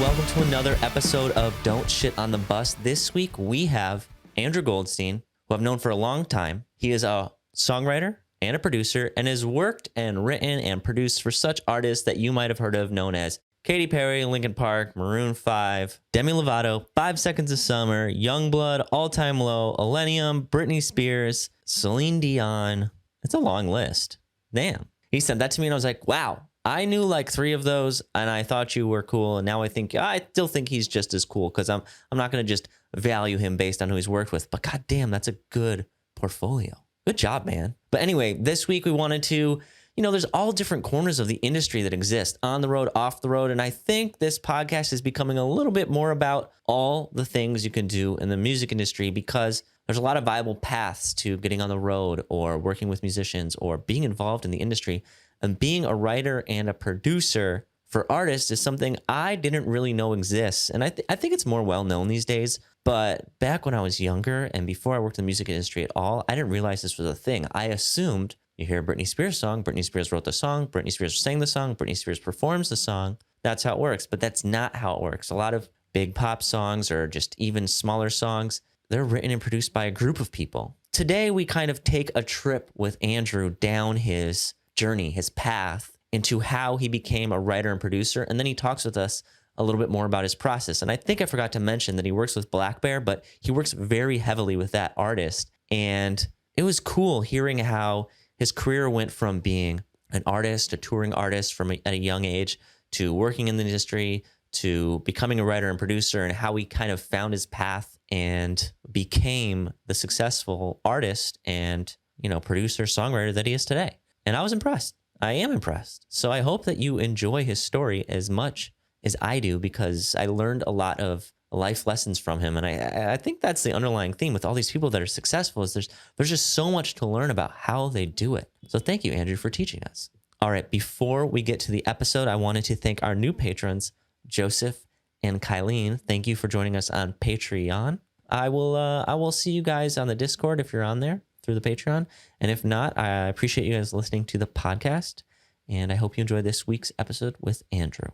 welcome to another episode of Don't Shit on the Bus. This week we have Andrew Goldstein, who I've known for a long time. He is a songwriter and a producer and has worked and written and produced for such artists that you might have heard of, known as Katy Perry, Linkin Park, Maroon 5, Demi Lovato, 5 Seconds of Summer, Youngblood, All Time Low, Millennium, Britney Spears, Celine Dion. It's a long list. Damn. He sent that to me and I was like, wow. I knew like 3 of those and I thought you were cool. And now I still think he's just as cool because I'm not going to just value him based on who he's worked with. But goddamn, that's a good portfolio. Good job, man. But anyway, this week we wanted to, there's all different corners of the industry that exist, on the road, off the road. And I think this podcast is becoming a little bit more about all the things you can do in the music industry, because there's a lot of viable paths to getting on the road or working with musicians or being involved in the industry. And being a writer and a producer for artists is something I didn't really know exists. And I think it's more well known these days. But back when I was younger and before I worked in the music industry at all, I didn't realize this was a thing. I assumed you hear a Britney Spears song, Britney Spears wrote the song, Britney Spears sang the song, Britney Spears performs the song. That's how it works. But that's not how it works. A lot of big pop songs or just even smaller songs, they're written and produced by a group of people. Today, we kind of take a trip with Andrew down his journey, his path into how he became a writer and producer. And then he talks with us a little bit more about his process. And I think I forgot to mention that he works with Blackbear, but he works very heavily with that artist. And it was cool hearing how his career went from being an artist, a touring artist at a young age, to working in the industry, to becoming a writer and producer, and how he kind of found his path and became the successful artist and, producer, songwriter that he is today. And I was impressed. I am impressed. So I hope that you enjoy his story as much as I do, because I learned a lot of life lessons from him. And I think that's the underlying theme with all these people that are successful, is there's just so much to learn about how they do it. So thank you, Andrew, for teaching us. All right, before we get to the episode, I wanted to thank our new patrons, Joseph and Kylene. Thank you for joining us on Patreon. I will see you guys on the Discord if you're on there through the Patreon. And if not, I appreciate you guys listening to the podcast. And I hope you enjoy this week's episode with Andrew.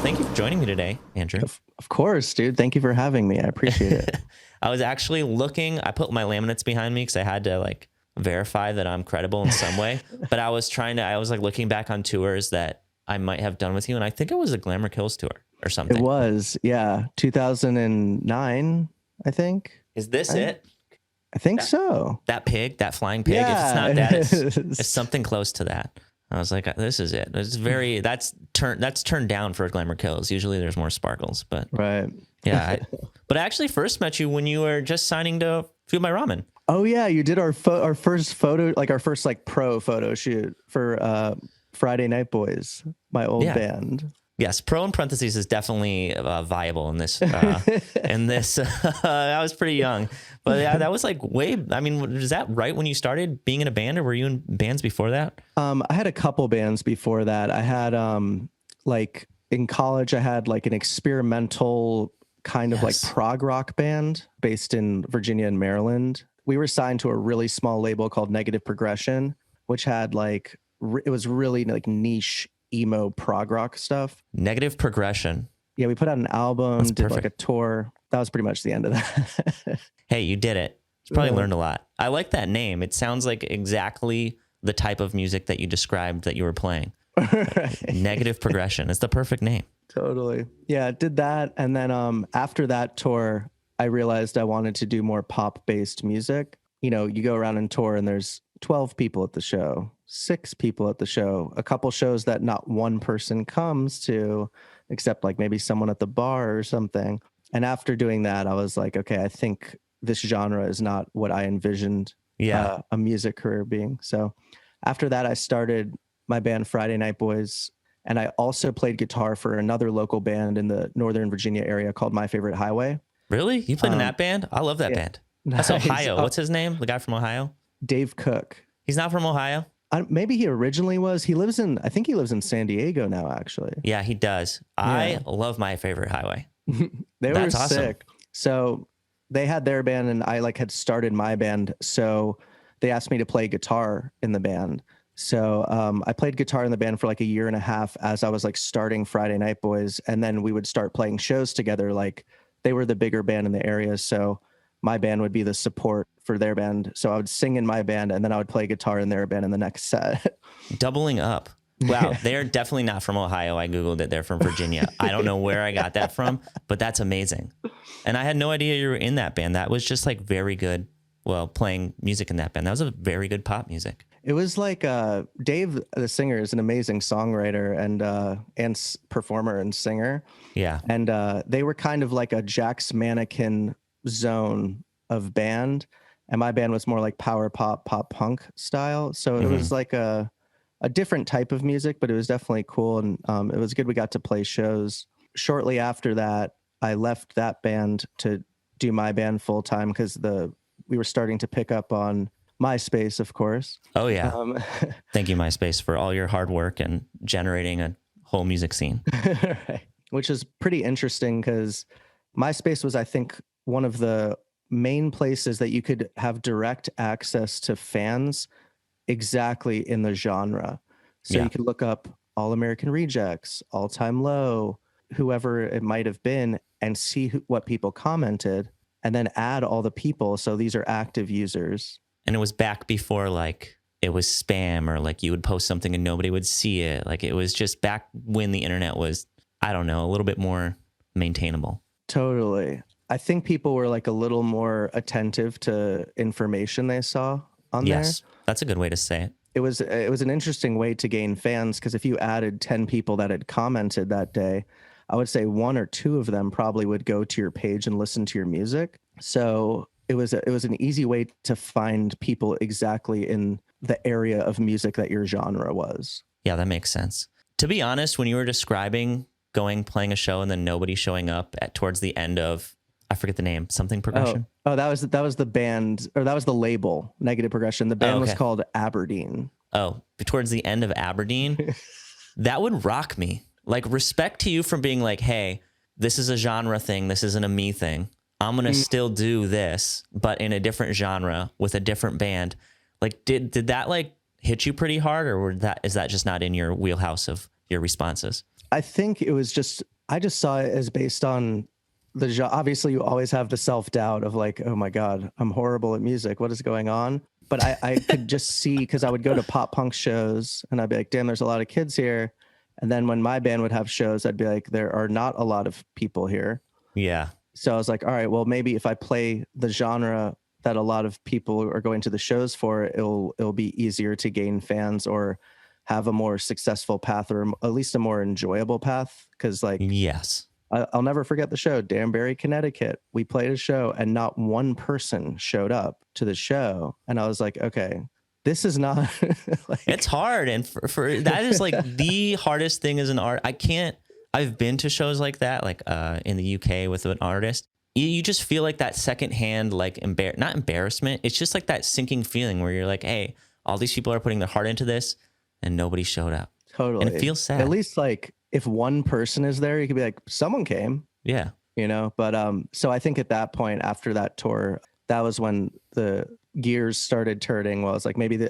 Thank you for joining me today, Andrew. Of course, dude. Thank you for having me. I appreciate it. I was actually looking, I put my laminates behind me because I had to verify that I'm credible in some way. But I was looking back on tours that I might have done with you. And I think it was a Glamour Kills tour or something. It was, yeah. 2009, I think. Is this it? I think so. That pig, that flying pig. Yeah, if it's not that, it's something close to that. I was like, this is it. That's turned down for Glamour Kills. Usually there's more sparkles, but right. Yeah. But I actually first met you when you were just signing to Fuel My Ramen. Oh yeah. You did our first photo, our first pro photo shoot for Friday Night Boys, my old band. Yes, pro in parentheses is definitely viable in this. I was pretty young, but yeah, that was was that right when you started being in a band, or were you in bands before that? I had a couple bands before that. I had in college, I had an experimental kind of prog rock band based in Virginia and Maryland. We were signed to a really small label called Negative Progression, which had it was really niche emo prog rock stuff. Negative Progression. Yeah, we put out an album, That's did perfect. a tour. That was pretty much the end of that. Hey, you did it. You probably learned a lot. I like that name. It sounds like exactly the type of music that you described that you were playing. Right. Negative Progression. It's the perfect name. Totally. Yeah, did that. And then after that tour, I realized I wanted to do more pop-based music. You go around and tour and there's 12 people at the show, 6 people at the show, a couple shows that not one person comes to, except maybe someone at the bar or something. And after doing that, I was like, okay, I think this genre is not what I envisioned a music career being. So after that, I started my band Friday Night Boys. And I also played guitar for another local band in the Northern Virginia area called My Favorite Highway. Really? You played in that band? I love that band. That's Nice. Ohio. What's his name? The guy from Ohio? Dave Cook. He's not from Ohio? Maybe he originally was. I think he lives in San Diego now, actually. Yeah, he does. Yeah. I love My Favorite Highway. That's were awesome. Sick. So they had their band and I had started my band. So they asked me to play guitar in the band. So I played guitar in the band for like a year and a half as I was like starting Friday Night Boys. And then we would start playing shows together. Like they were the bigger band in the area. So my band would be the support for their band. So I would sing in my band and then I would play guitar in their band in the next set. Doubling up. Wow. They're definitely not from Ohio. I Googled it. They're from Virginia. I don't know where I got that from, but that's amazing. And I had no idea you were in that band. That was just like very good. Well, playing music in that band. That was a very good pop music. It was like Dave, the singer, is an amazing songwriter and performer and singer. Yeah. And they were kind of like a Jack's Mannequin zone of band. And my band was more like power pop, pop punk style. So it was like a different type of music, but it was definitely cool. And it was good. We got to play shows. Shortly after that, I left that band to do my band full time because we were starting to pick up on MySpace, of course. Oh, yeah. Thank you, MySpace, for all your hard work and generating a whole music scene. Right. Which is pretty interesting because MySpace was, I think, one of the main places that you could have direct access to fans exactly in the genre. So you could look up All American Rejects, All Time Low, whoever it might have been, and see what people commented, and then add all the people. So these are active users. And it was back before like it was spam or like you would post something and nobody would see it. Like it was just back when the internet was, I don't know, a little bit more maintainable. Totally. I think people were like a little more attentive to information they saw on there. Yes, that's a good way to say it. It was an interesting way to gain fans because if you added 10 people that had commented that day, I would say 1 or 2 of them probably would go to your page and listen to your music. So it was an easy way to find people exactly in the area of music that your genre was. Yeah, that makes sense. To be honest, when you were describing playing a show and then nobody showing up towards the end of, I forget the name, something progression. Oh, that was the band, or that was the label, Negative Progression. The band was called Aberdeen. Oh, towards the end of Aberdeen, that would rock me. Like respect to you for being like, hey, this is a genre thing. This isn't a me thing. I'm going to still do this, but in a different genre with a different band. Like, did that like hit you pretty hard, or is that just not in your wheelhouse of your responses? I think it was I just saw it as based on the genre. Obviously you always have the self-doubt of like, oh my God, I'm horrible at music. What is going on? But I could just see, because I would go to pop punk shows and I'd be like, damn, there's a lot of kids here. And then when my band would have shows, I'd be like, there are not a lot of people here. Yeah. So I was like, all right, well, maybe if I play the genre that a lot of people are going to the shows for, it'll be easier to gain fans or have a more successful path, or at least a more enjoyable path. Because like, yes, I'll never forget the show, Danbury, Connecticut. We played a show and not one person showed up to the show. And I was like, okay, this is not like... It's hard. And for that is like the hardest thing as an art. I've been to shows like that, like in the UK with an artist. You just feel like that secondhand, like not embarrassment. It's just like that sinking feeling where you're like, hey, all these people are putting their heart into this and nobody showed up. Totally. And it feels sad. At least like if one person is there, you could be like, someone came. Yeah. You know, but so I think at that point after that tour, that was when the gears started turning. Well, I was like, maybe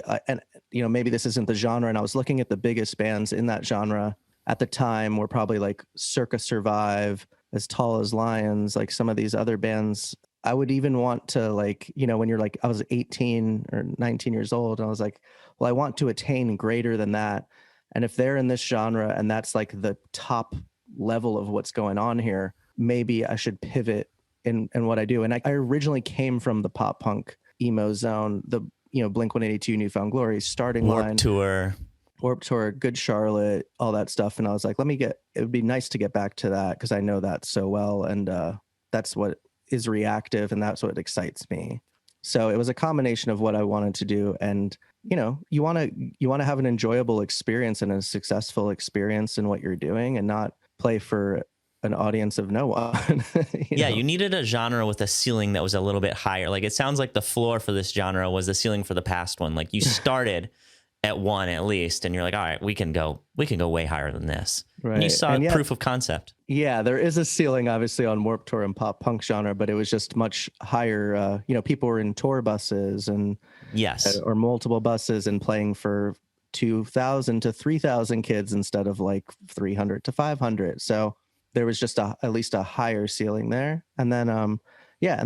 maybe this isn't the genre. And I was looking at the biggest bands in that genre at the time were probably like Circa Survive, As Tall as Lions, like some of these other bands. I would even want to like, when you're like, I was 18 or 19 years old and I was like, well, I want to attain greater than that. And if they're in this genre and that's like the top level of what's going on here, maybe I should pivot in what I do. And I originally came from the pop punk emo zone, the, Blink-182, New Found Glory, Starting Line. Warped Tour, Good Charlotte, all that stuff. And I was like, it would be nice to get back to that because I know that so well. And that's what is reactive and that's what excites me. So it was a combination of what I wanted to do. And, you want to have an enjoyable experience and a successful experience in what you're doing and not play for an audience of no one. You needed a genre with a ceiling that was a little bit higher. Like it sounds like the floor for this genre was the ceiling for the past one. Like you started at one at least, and you're like, all right, we can go way higher than this. Right. And you saw proof of concept. Yeah, there is a ceiling obviously on Warped Tour and pop punk genre, but it was just much higher. People were in tour buses and yes, or multiple buses and playing for 2,000 to 3,000 kids instead of like 300 to 500. So there was just at least a higher ceiling there. And then, and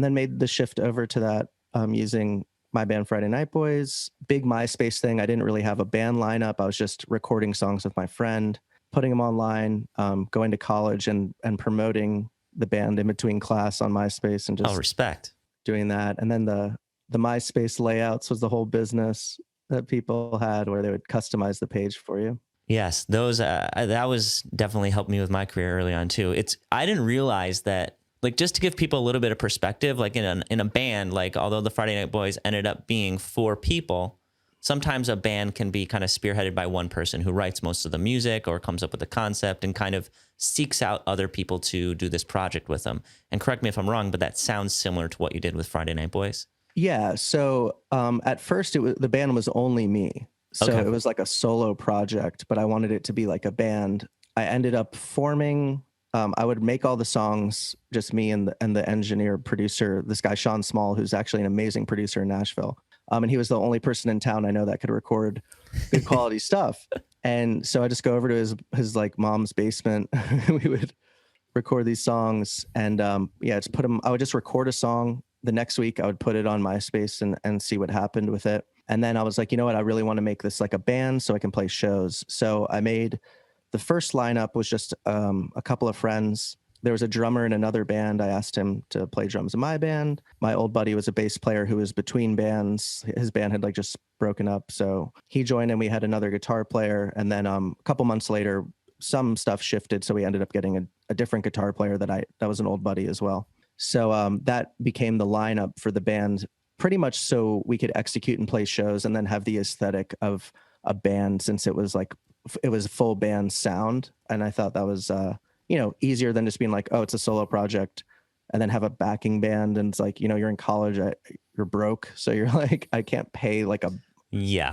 then made the shift over to that using my band Friday Night Boys. Big MySpace thing. I didn't really have a band lineup. I was just recording songs with my friend, putting them online, going to college and promoting the band in between class on MySpace and just respect doing that. And then the MySpace layouts was the whole business that people had where they would customize the page for you. Yes, those that was definitely helped me with my career early on too. I didn't realize that, like, just to give people a little bit of perspective, like in a band, like although the Friday Night Boys ended up being 4 people, sometimes a band can be kind of spearheaded by one person who writes most of the music or comes up with the concept and kind of seeks out other people to do this project with them. And correct me if I'm wrong, but that sounds similar to what you did with Friday Night Boys. Yeah. So at first the band was only me. So It was like a solo project, but I wanted it to be like a band. I ended up forming, I would make all the songs, just me and the engineer producer, this guy, Sean Small, who's actually an amazing producer in Nashville. And he was the only person in town I know that could record good quality stuff. And so I just go over to his like mom's basement. We would record these songs and just put them. I would just record a song. The next week I would put it on MySpace and see what happened with it. And then I was like, you know what? I really want to make this like a band so I can play shows. So I made the first lineup was just a couple of friends. There was a drummer in another band. I asked him to play drums in my band. My old buddy was a bass player who was between bands. His band had like just broken up. So he joined and we had another guitar player. And then a couple months later, some stuff shifted. So we ended up getting a different guitar player that was an old buddy as well. So that became the lineup for the band, pretty much so we could execute and play shows and then have the aesthetic of a band, since it was full band sound. And I thought that was, easier than just being like, oh, it's a solo project and then have a backing band. And it's like, you're in college, you're broke. So you're like, I can't pay like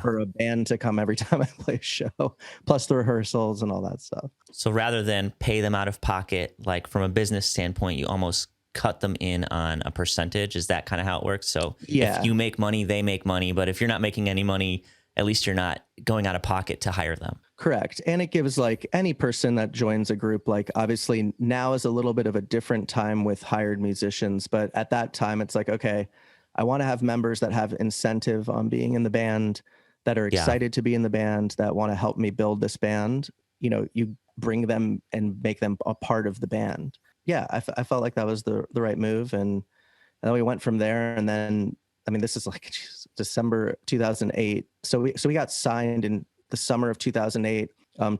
for a band to come every time I play a show, plus the rehearsals and all that stuff. So rather than pay them out of pocket, like from a business standpoint, you almost cut them in on a percentage. Is that kind of how it works? So if you make money, they make money. But if you're not making any money, at least you're not going out of pocket to hire them. Correct. And it gives like any person that joins a group, like obviously now is a little bit of a different time with hired musicians. But at that time, it's like, okay, I want to have members that have incentive on being in the band, that are excited to be in the band, that want to help me build this band. You bring them and make them a part of the band. Yeah, I felt like that was the right move. And then we went from there. And then, this is like December 2008. So we got signed in the summer of 2008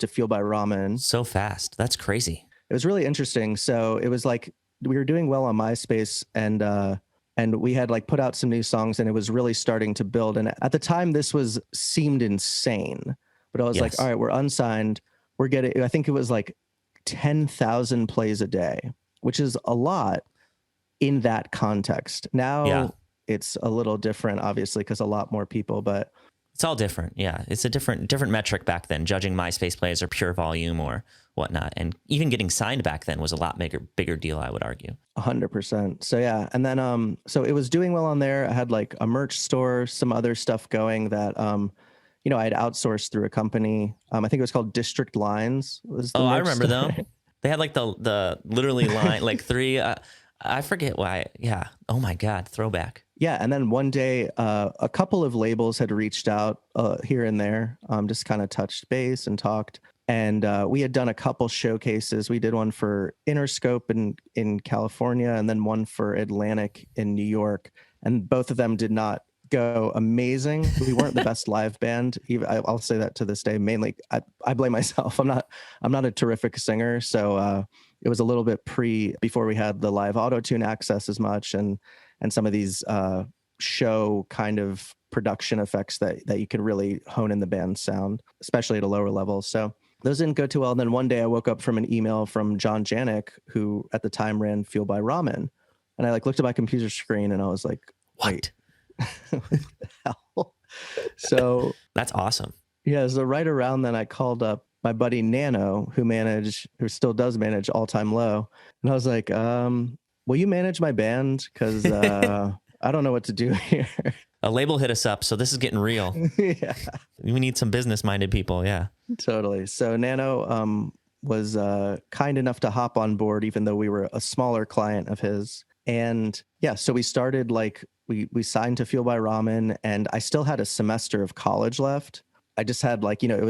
to Fueled by Ramen. So fast. That's crazy. It was really interesting. So it was like we were doing well on MySpace and we had like put out some new songs and it was really starting to build. And at the time this seemed insane, but I was like, all right, we're unsigned. We're getting, I think it was like 10,000 plays a day, which is a lot in that context. Now it's a little different, obviously, because a lot more people, but it's all different. Yeah. It's a different metric back then, judging MySpace plays or pure volume or whatnot. And even getting signed back then was a lot bigger deal, I would argue. 100%. So yeah. And then, so it was doing well on there. I had like a merch store, some other stuff going that, I had outsourced through a company. I think it was called District Lines. I remember them. They had like the literally line, like 3, I forget why. Yeah. Oh my God. Throwback. Yeah. And then one day, a couple of labels had reached out here and there, just kind of touched base and talked. And we had done a couple showcases. We did one for Interscope in California and then one for Atlantic in New York. And both of them did not go amazing. We weren't the best live band. I'll say that to this day. Mainly, I blame myself. I'm not a terrific singer. So it was a little bit before we had the live auto-tune access as much and some of these show kind of production effects that you could really hone in the band's sound, especially at a lower level. So those didn't go too well. And then one day I woke up from an email from John Janik, who at the time ran Fueled by Ramen. And I looked at my computer screen and I was like, what? What the hell? So that's awesome. Yeah. So right around then I called up my buddy Nano, who still does manage All Time Low. And I was like, will you manage my band? Because I don't know what to do here. A label hit us up. So this is getting real. Yeah, We need some business minded people. Yeah. totally. So Nano was kind enough to hop on board, even though we were a smaller client of his. And yeah, so we started like we signed to Fuel by Ramen, and I still had a semester of college left. I just had like, it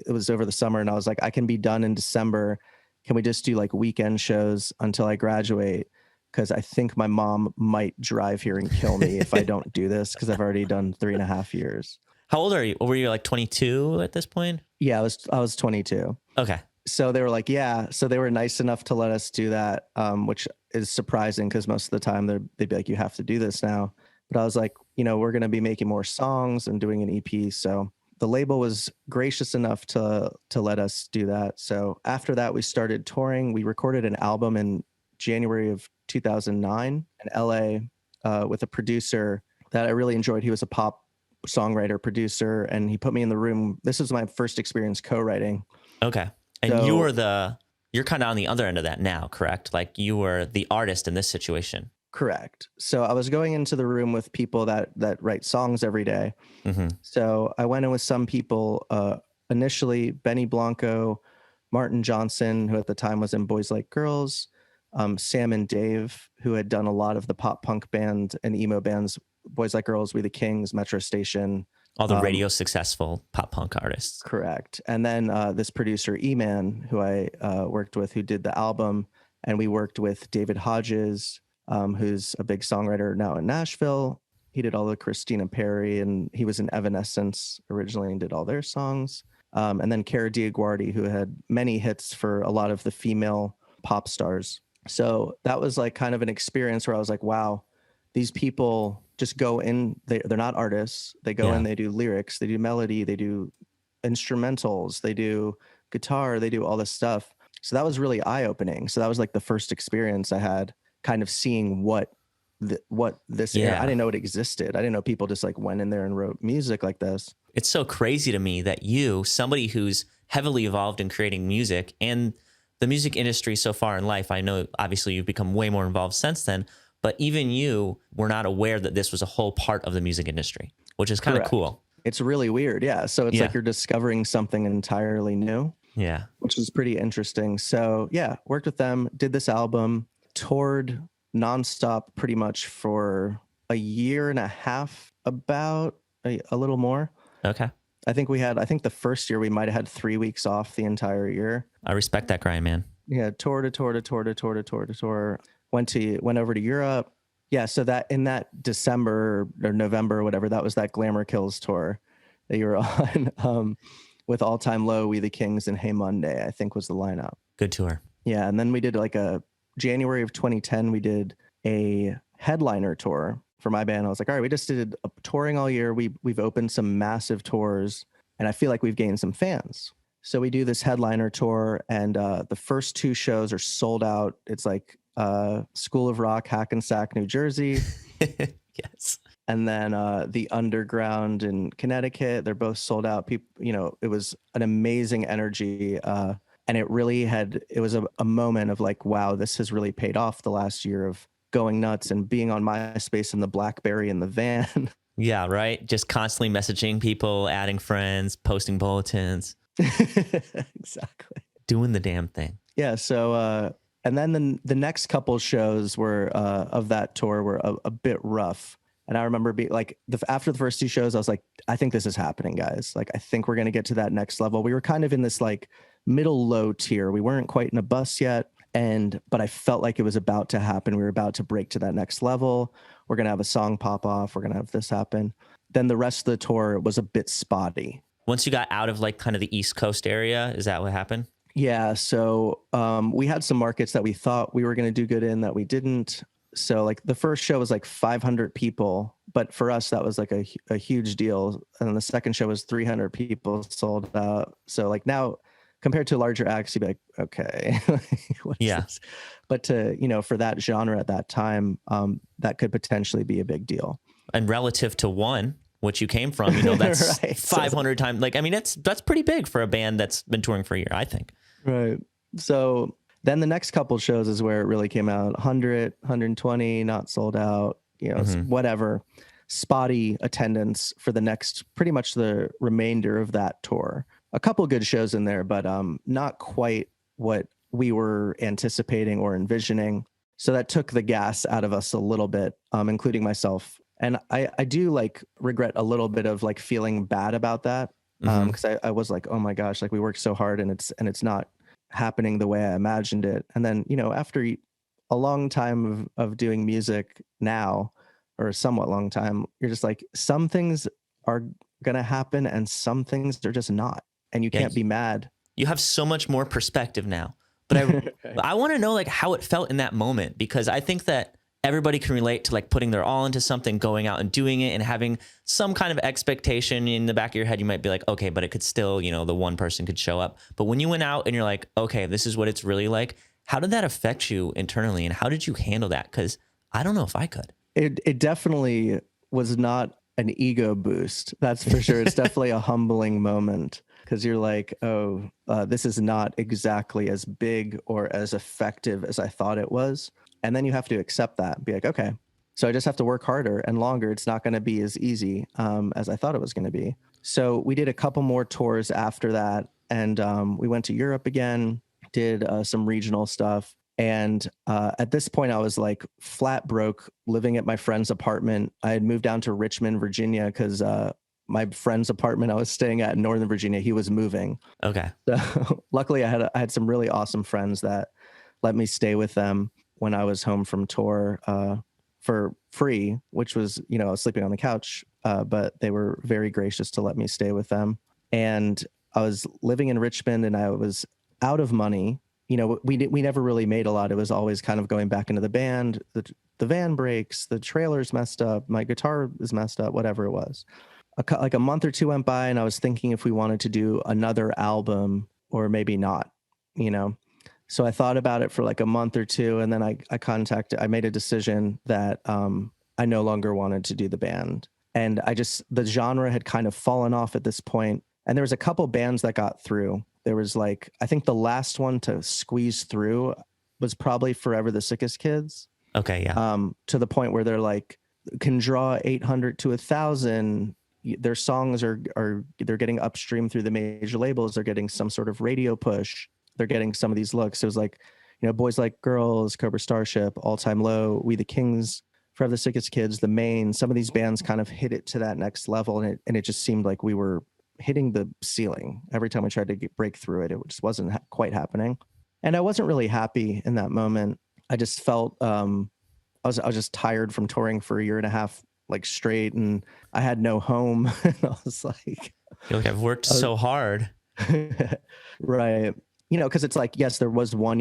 was over the summer, and I was like, I can be done in December. Can we just do like weekend shows until I graduate? Because I think my mom might drive here and kill me if I don't do this, because I've already done 3.5 years. How old are you? Were you like 22 at this point? Yeah, I was 22. Okay. So they were like, yeah. So they were nice enough to let us do that, which is surprising because most of the time they'd be like, you have to do this now. But I was like, we're going to be making more songs and doing an EP. So the label was gracious enough to let us do that. So after that, we started touring. We recorded an album in January of 2009 in LA with a producer that I really enjoyed. He was a pop songwriter producer, and he put me in the room. This was my first experience co-writing. Okay. And So, you're kind of on the other end of that now, correct? Like you were the artist in this situation. correct. So I was going into the room with people that write songs every day. Mm-hmm. So I went in with some people, initially Benny Blanco, Martin Johnson, who at the time was in Boys Like Girls, Sam and Dave, who had done a lot of the pop punk band and emo bands, Boys Like Girls, We the Kings, Metro Station. All the radio successful pop punk artists. Correct. And then this producer, E-Man, who I worked with, who did the album. And we worked with David Hodges, who's a big songwriter now in Nashville. He did all the Christina Perri, and he was in Evanescence originally and did all their songs. And then Cara Diaguardi, who had many hits for a lot of the female pop stars. So that was like kind of an experience where I was like, wow, these people just go in, they're not artists. They go in, they do lyrics, they do melody, they do instrumentals, they do guitar, they do all this stuff. So that was really eye-opening. So that was like the first experience I had kind of seeing what this, I didn't know it existed. I didn't know people just like went in there and wrote music like this. It's so crazy to me that you, somebody who's heavily involved in creating music and the music industry so far in life, I know obviously you've become way more involved since then, but even you were not aware that this was a whole part of the music industry, which is kind of cool. It's really weird. Yeah. So it's like you're discovering something entirely new. Yeah. Which is pretty interesting. So yeah, worked with them, did this album, toured nonstop pretty much for a year and a half, about a little more. Okay. I think the first year we might have had 3 weeks off the entire year. I respect that grind, man. Yeah. Tour to tour to tour to tour to tour to tour. Went over to Europe. Yeah. So that in that December or November or whatever, that was that Glamour Kills tour that you were on, with All Time Low, We the Kings, and Hey Monday, I think was the lineup. Good tour. Yeah. And then we did like a January of 2010, we did a headliner tour for my band. I was like, all right, we just did a touring all year. We've opened some massive tours, and I feel like we've gained some fans. So we do this headliner tour, and the first 2 shows are sold out. It's like School of Rock, Hackensack, New Jersey. Yes. And then the Underground in Connecticut, they're both sold out. People, it was an amazing energy. And it was a moment of like, wow, this has really paid off the last year of going nuts and being on MySpace in the Blackberry in the van. Yeah, right. Just constantly messaging people, adding friends, posting bulletins. Exactly. Doing the damn thing. Yeah. So, and then the next couple shows were of that tour were a bit rough. And I remember being like, after the first 2 shows, I was like, I think this is happening, guys. Like, I think we're going to get to that next level. We were kind of in this like middle low tier. We weren't quite in a bus yet. But I felt like it was about to happen. We were about to break to that next level. We're going to have a song pop off. We're going to have this happen. Then the rest of the tour was a bit spotty. Once you got out of like kind of the East Coast area, is that what happened? Yeah. So we had some markets that we thought we were going to do good in that we didn't. So like the first show was like 500 people, but for us, that was like a huge deal. And the second show was 300 people sold out. So like now compared to larger acts, you'd be like, okay, this? But for that genre at that time, that could potentially be a big deal. And relative to one, which you came from, that's right. 500 times. Like, I mean, that's pretty big for a band that's been touring for a year, I think. Right. So then the next couple shows is where it really came out. 100, 120, not sold out, whatever. spotty attendance for the next, pretty much the remainder of that tour. A couple good shows in there, but not quite what we were anticipating or envisioning. So that took the gas out of us a little bit, including myself. And I do like regret a little bit of like feeling bad about that. Because I was like, oh my gosh, like we worked so hard and it's not happening the way I imagined it. And then, after a long time of doing music now, or a somewhat long time, you're just like, some things are going to happen and some things are just not. And you can't be mad. You have so much more perspective now. But I want to know like how it felt in that moment, because I think that everybody can relate to like putting their all into something, going out and doing it and having some kind of expectation in the back of your head. You might be like, okay, but it could still, the one person could show up. But when you went out and you're like, okay, this is what it's really like. How did that affect you internally and how did you handle that? Because I don't know if I could. It definitely was not an ego boost. That's for sure. It's definitely a humbling moment because you're like, oh, this is not exactly as big or as effective as I thought it was. And then you have to accept that and be like, okay, so I just have to work harder and longer. It's not going to be as easy as I thought it was going to be. So we did a couple more tours after that. And we went to Europe again, did some regional stuff. And at this point, I was like flat broke, living at my friend's apartment. I had moved down to Richmond, Virginia, because my friend's apartment I was staying at in Northern Virginia, he was moving. Okay. So luckily, I had some really awesome friends that let me stay with them when I was home from tour for free, which was, I was sleeping on the couch, but they were very gracious to let me stay with them. And I was living in Richmond and I was out of money. We never really made a lot. It was always kind of going back into the band. The van breaks, the trailer's messed up, my guitar is messed up, whatever it was. Like a month or two went by and I was thinking if we wanted to do another album or maybe not, So I thought about it for like a month or two, and then I made a decision that I no longer wanted to do the band. And the genre had kind of fallen off at this point. And there was a couple bands that got through. There was like, I think the last one to squeeze through was probably Forever the Sickest Kids. Okay, yeah. To the point where they're like, can draw 800 to 1,000. Their songs they're getting upstream through the major labels. They're getting some sort of radio push. They're getting some of these looks. It was like, Boys Like Girls, Cobra Starship, All Time Low, We the Kings, Forever the Sickest Kids, The Main. Some of these bands kind of hit it to that next level, and it just seemed like we were hitting the ceiling every time we tried to break through it. It just wasn't quite happening, and I wasn't really happy in that moment. I just felt I was just tired from touring for a year and a half, like straight, and I had no home. And I was like, You're like, I've worked so hard, right? Because it's like, yes, there was one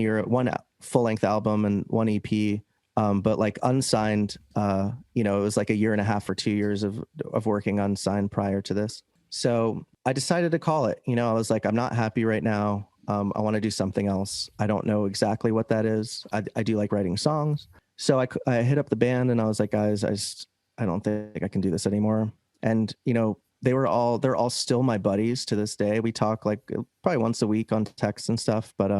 full-length album and one EP, but like unsigned, it was like a year and a half or 2 years of working unsigned prior to this. So I decided to call it. I was like, I'm not happy right now. I want to do something else. I don't know exactly what that is. I do like writing songs. So I hit up the band and I was like, guys, I don't think I can do this anymore. And, they're all still my buddies to this day. We talk like probably once a week on text and stuff, but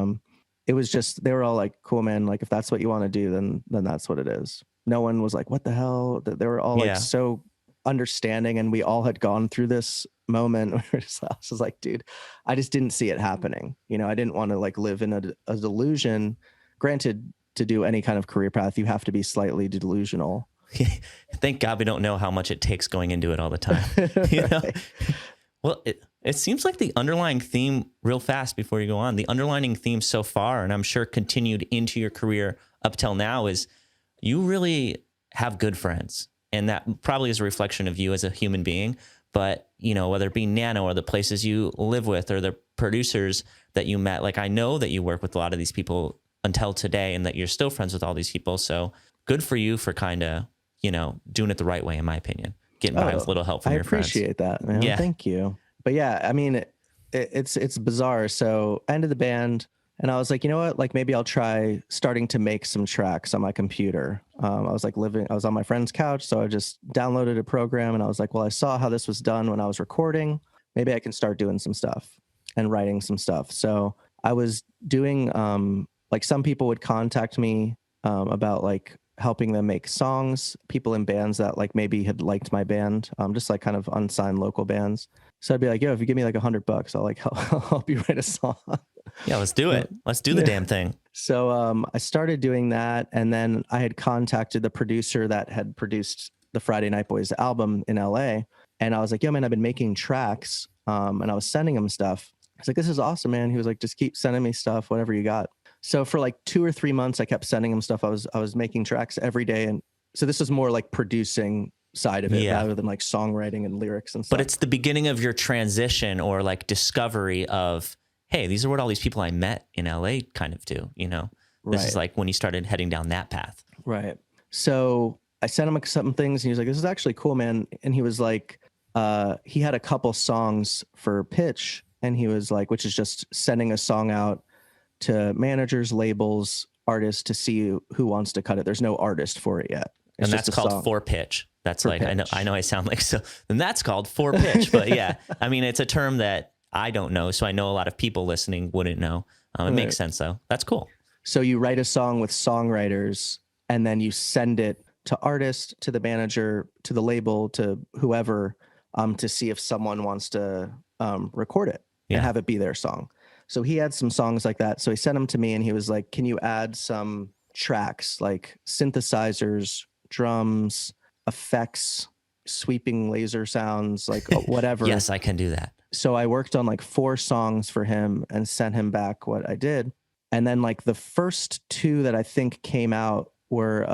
it was just, they were all like, cool, man. Like if that's what you want to do, then that's what it is. No one was like, what the hell? They were all like so understanding, and we all had gone through this moment where I was just like, dude, I just didn't see it happening. I didn't want to like live in a delusion. Granted, to do any kind of career path, you have to be slightly delusional. Thank God we don't know how much it takes going into it all the time. Right. Well, it seems like the underlying theme, real fast before you go on, the underlying theme so far, and I'm sure continued into your career up till now, is you really have good friends. And that probably is a reflection of you as a human being. But, whether it be Nano or the places you live with or the producers that you met, like I know that you work with a lot of these people until today and that you're still friends with all these people. So good for you for kind of, doing it the right way, in my opinion, getting by with a little help from your friends. I appreciate that, man. Yeah. Thank you. But yeah, I mean, it's bizarre. So I ended the band and I was like, you know what? Like maybe I'll try starting to make some tracks on my computer. I was on my friend's couch. So I just downloaded a program and I was like, well, I saw how this was done when I was recording. Maybe I can start doing some stuff and writing some stuff. So I was doing, like some people would contact me about like helping them make songs, people in bands that like maybe had liked my band, just like kind of unsigned local bands. So I'd be like, yo, if you give me like $100, I'll like help you write a song. Yeah, let's do it. Let's do the damn thing. So I started doing that, and then I had contacted the producer that had produced the Friday Night Boys album in LA, and I was like, yo, man, I've been making tracks, and I was sending him stuff. I was like, this is awesome, man. He was like, just keep sending me stuff, whatever you got. So for like 2 or 3 months, I kept sending him stuff. I was making tracks every day, and so this is more like producing side of it rather than like songwriting and lyrics and stuff. But it's the beginning of your transition or like discovery of, hey, these are what all these people I met in LA kind of do, you know? This is like when you started heading down that path. Right. So I sent him some things, and he was like, this is actually cool, man. And he was like, he had a couple songs for pitch, and he was like, which is just sending a song out to managers, labels, artists to see who wants to cut it. There's no artist for it yet. It's and that's called for pitch. That's for like, pitch. I know I sound like so, and that's called for pitch, but yeah, I mean, it's a term that I don't know. So I know a lot of people listening wouldn't know. It makes sense though. That's cool. So you write a song with songwriters, and then you send it to artists, to the manager, to the label, to whoever, to see if someone wants to record it and have it be their song. So he had some songs like that. So he sent them to me, and he was like, can you add some tracks like synthesizers, drums, effects, sweeping laser sounds, like whatever. Yes, I can do that. So I worked on like 4 songs for him and sent him back what I did. And then like the first 2 that I think came out were,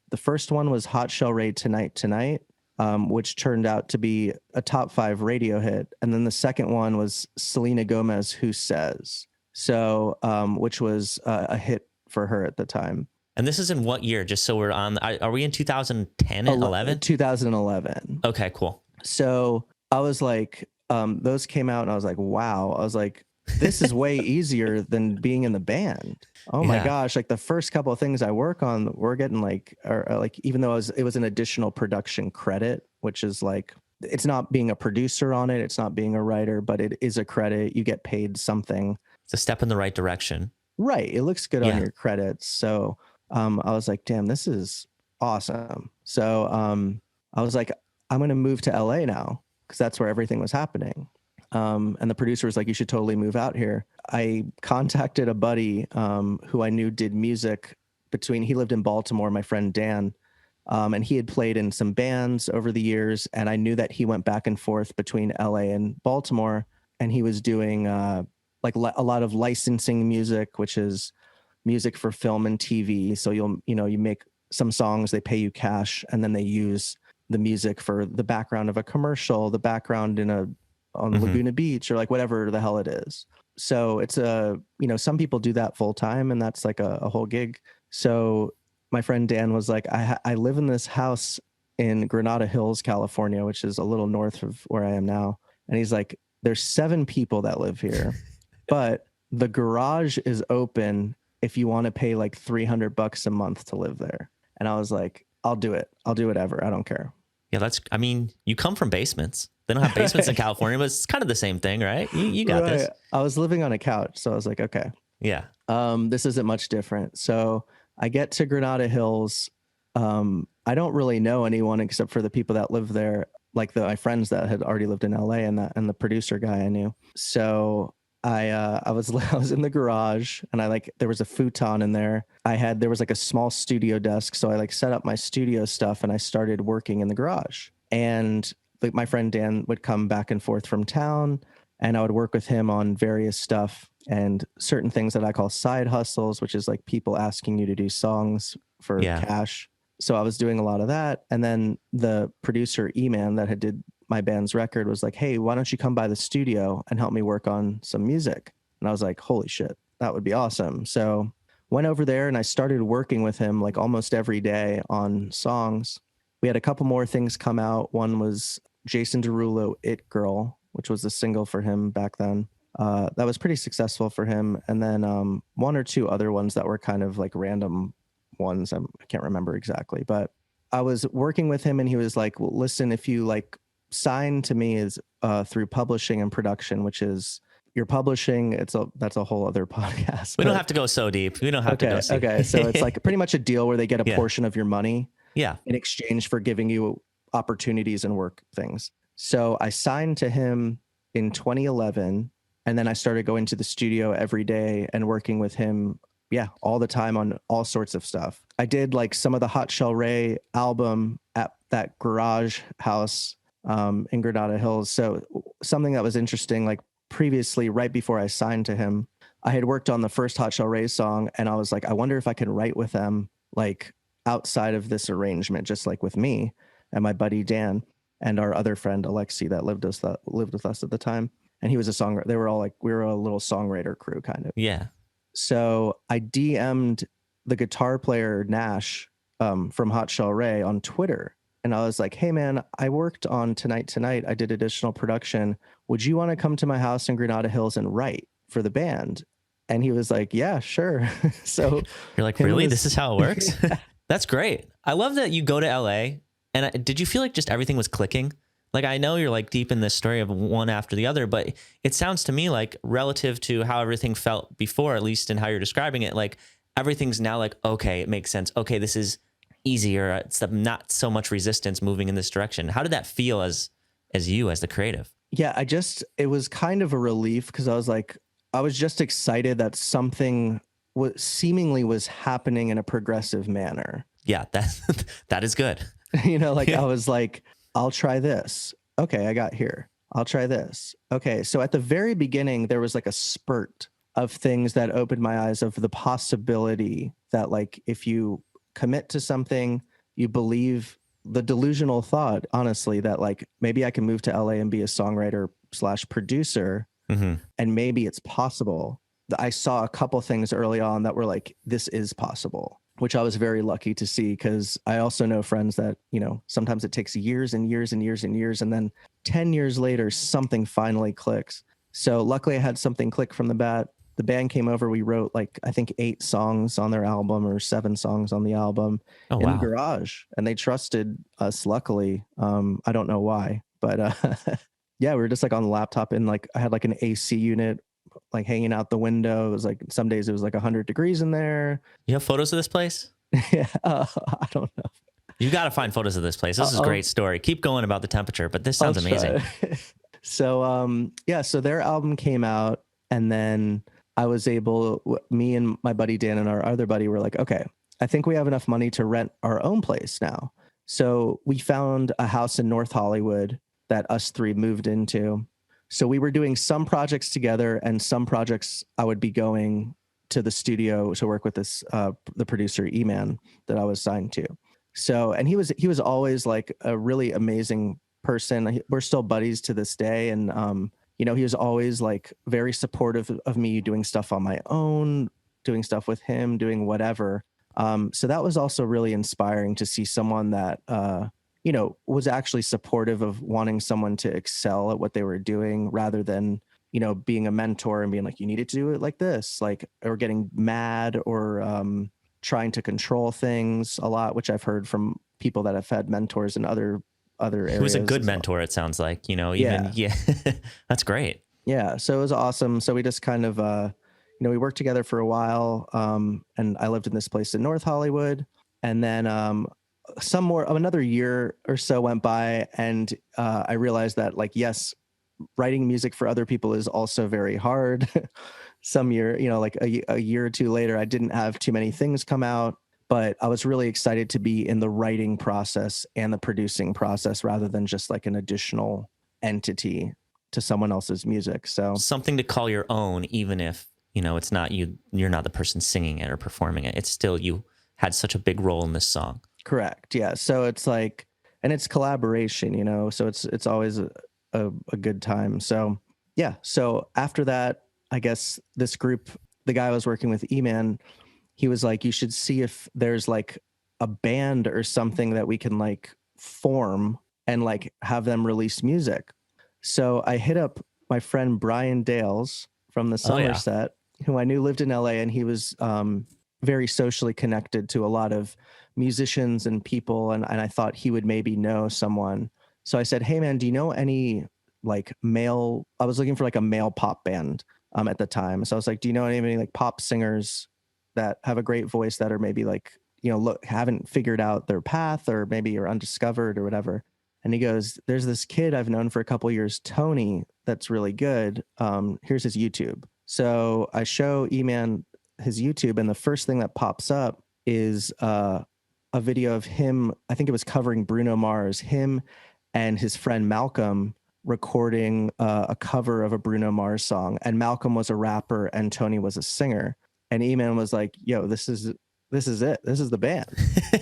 the first one was Hot Shell Raid Tonight, which turned out to be a top 5 radio hit. And then the second one was Selena Gomez, Who Says? So, which was a hit for her at the time. And this is in what year? Just so we're on, are we in 2010 and 11? 2011. Okay, cool. So I was like, those came out, and I was like, wow. I was like, this is way easier than being in the band. Oh my gosh. Like the first couple of things I work on, we're getting like, or like, even though it was an additional production credit, which is like, it's not being a producer on it. It's not being a writer, but it is a credit. You get paid something. It's a step in the right direction. Right. It looks good on your credits. So I was like, damn, this is awesome. So I was like, I'm going to move to LA now, because that's where everything was happening. And the producer was like, you should totally move out here. I contacted a buddy who I knew did music he lived in Baltimore, my friend Dan, and he had played in some bands over the years. And I knew that he went back and forth between LA and Baltimore, and he was doing like a lot of licensing music, which is music for film and TV. So you make some songs, they pay you cash, and then they use the music for the background of a commercial, the background on Laguna Beach, or like whatever the hell it is. So it's some people do that full time, and that's like a whole gig. So my friend Dan was like, I live in this house in Granada Hills, California, which is a little north of where I am now. And he's like, there's 7 people that live here, but the garage is open if you want to pay like $300 a month to live there. And I was like, I'll do it. I'll do whatever. I don't care. Yeah, you come from basements. They don't have basements in California, but it's kind of the same thing, right? You got this. I was living on a couch, so I was like, okay. Yeah. This isn't much different. So I get to Granada Hills. I don't really know anyone except for the people that live there, like my friends that had already lived in LA, and the producer guy I knew. So I was in the garage, and there was a futon in there. There was like a small studio desk. So I like set up my studio stuff, and I started working in the garage. And like my friend Dan would come back and forth from town, and I would work with him on various stuff and certain things that I call side hustles, which is like people asking you to do songs for cash. So I was doing a lot of that. And then the producer, E-Man, that had did my band's record, was like, hey, why don't you come by the studio and help me work on some music? And I was like, holy shit, that would be awesome. So went over there, and I started working with him like almost every day on songs. We had a couple more things come out. One was Jason Derulo, It Girl, which was a single for him back then. That was pretty successful for him. And then 1 or 2 other ones that were kind of like random ones. I can't remember exactly, but I was working with him, and he was like, well, listen, if you like sign to me is through publishing and production, which is you're publishing. That's a whole other podcast. We don't have to go so deep. We don't have to go so Okay. So it's like pretty much a deal where they get a Yeah. portion of your money Yeah. in exchange for giving you opportunities and work things. So I signed to him in 2011, and then I started going to the studio every day and working with him, all the time on all sorts of stuff. I did like some of the Hot Shell Ray album at that garage house in Granada Hills. So something that was interesting, like previously, right before I signed to him, I had worked on the first Hot Shell Ray song, and I was like, I wonder if I can write with them, like outside of this arrangement, just like with me and my buddy Dan and our other friend Alexi that lived with us at the time. And he was a songwriter. They were all like, we were a little songwriter crew kind of. Yeah. So I DM'd the guitar player Nash from Hot Shell Ray on Twitter. And I was like, hey man, I worked on Tonight. I did additional production. Would you want to come to my house in Granada Hills and write for the band? And he was like, yeah, sure. So you're like, really? This is how it works? That's great. I love that you go to LA. And did you feel like just everything was clicking? Like, I know you're like deep in this story of one after the other, but it sounds to me like relative to how everything felt before, at least in how you're describing it, like everything's now like, okay, it makes sense. Okay, this is easier. It's not so much resistance moving in this direction. How did that feel as you, as the creative? Yeah, it was kind of a relief because I was like, I was just excited that something seemingly was happening in a progressive manner. Yeah, that is good. I was like, I'll try this. Okay, I got here. I'll try this. Okay, so at the very beginning, there was like a spurt of things that opened my eyes of the possibility that like if you commit to something, you believe the delusional thought, honestly, that like maybe I can move to LA and be a songwriter / producer, and maybe it's possible. I saw a couple things early on that were like, this is possible, which I was very lucky to see, because I also know friends that, sometimes it takes years and years and years and years, and then 10 years later, something finally clicks. So luckily I had something click from the bat. The band came over, we wrote like, I think 8 songs on their album or 7 songs on the album in the garage, and they trusted us, luckily. I don't know why, but yeah, we were just like on the laptop, and like I had like an AC unit like hanging out the window. It was like, some days it was like 100 degrees in there. You have photos of this place? Yeah, I don't know. You got to find photos of this place. This is a great story. Keep going about the temperature, but this sounds amazing. So, so their album came out, and then I was able, me and my buddy Dan and our other buddy were like, okay, I think we have enough money to rent our own place now. So we found a house in North Hollywood that us 3 moved into. So we were doing some projects together, and some projects I would be going to the studio to work with this, the producer E-Man that I was signed to. So, and he was always like a really amazing person. We're still buddies to this day. And, he was always like very supportive of me doing stuff on my own, doing stuff with him, doing whatever. So that was also really inspiring to see someone that, was actually supportive of wanting someone to excel at what they were doing, rather than, being a mentor and being like, you needed to do it like this, like, or getting mad, or trying to control things a lot, which I've heard from people that have had mentors in other areas. He was a good mentor, it sounds like, yeah. That's great. Yeah. So it was awesome. So we just kind of, we worked together for a while. And I lived in this place in North Hollywood, and then, another year or so went by, and I realized that, like, yes, writing music for other people is also very hard. Some year, like a year or 2 later, I didn't have too many things come out, but I was really excited to be in the writing process and the producing process, rather than just like an additional entity to someone else's music. So something to call your own, even if, it's not you're not the person singing it or performing it. It's still, you had such a big role in this song. Correct. Yeah. So it's like, and it's collaboration, so it's always a good time. So yeah. So after that, I guess this group, the guy I was working with, E-Man, he was like, you should see if there's like a band or something that we can like form and like have them release music. So I hit up my friend Brian Dales from the Somerset, who I knew lived in LA, and he was very socially connected to a lot of musicians and people. And I thought he would maybe know someone. So I said, hey man, do you know any like male. I was looking for like a male pop band at the time. So I was like, do you know any like pop singers that have a great voice that are maybe like, you know, look, haven't figured out their path or maybe are undiscovered or whatever. And he goes, there's this kid I've known for a couple of years, Tony, that's really good. Here's his YouTube. So I show E-Man his YouTube, and the first thing that pops up is a video of him. I think it was covering Bruno Mars, him and his friend Malcolm recording a cover of a Bruno Mars song. And Malcolm was a rapper and Tony was a singer. And E-Man was like, yo, this is it. This is the band,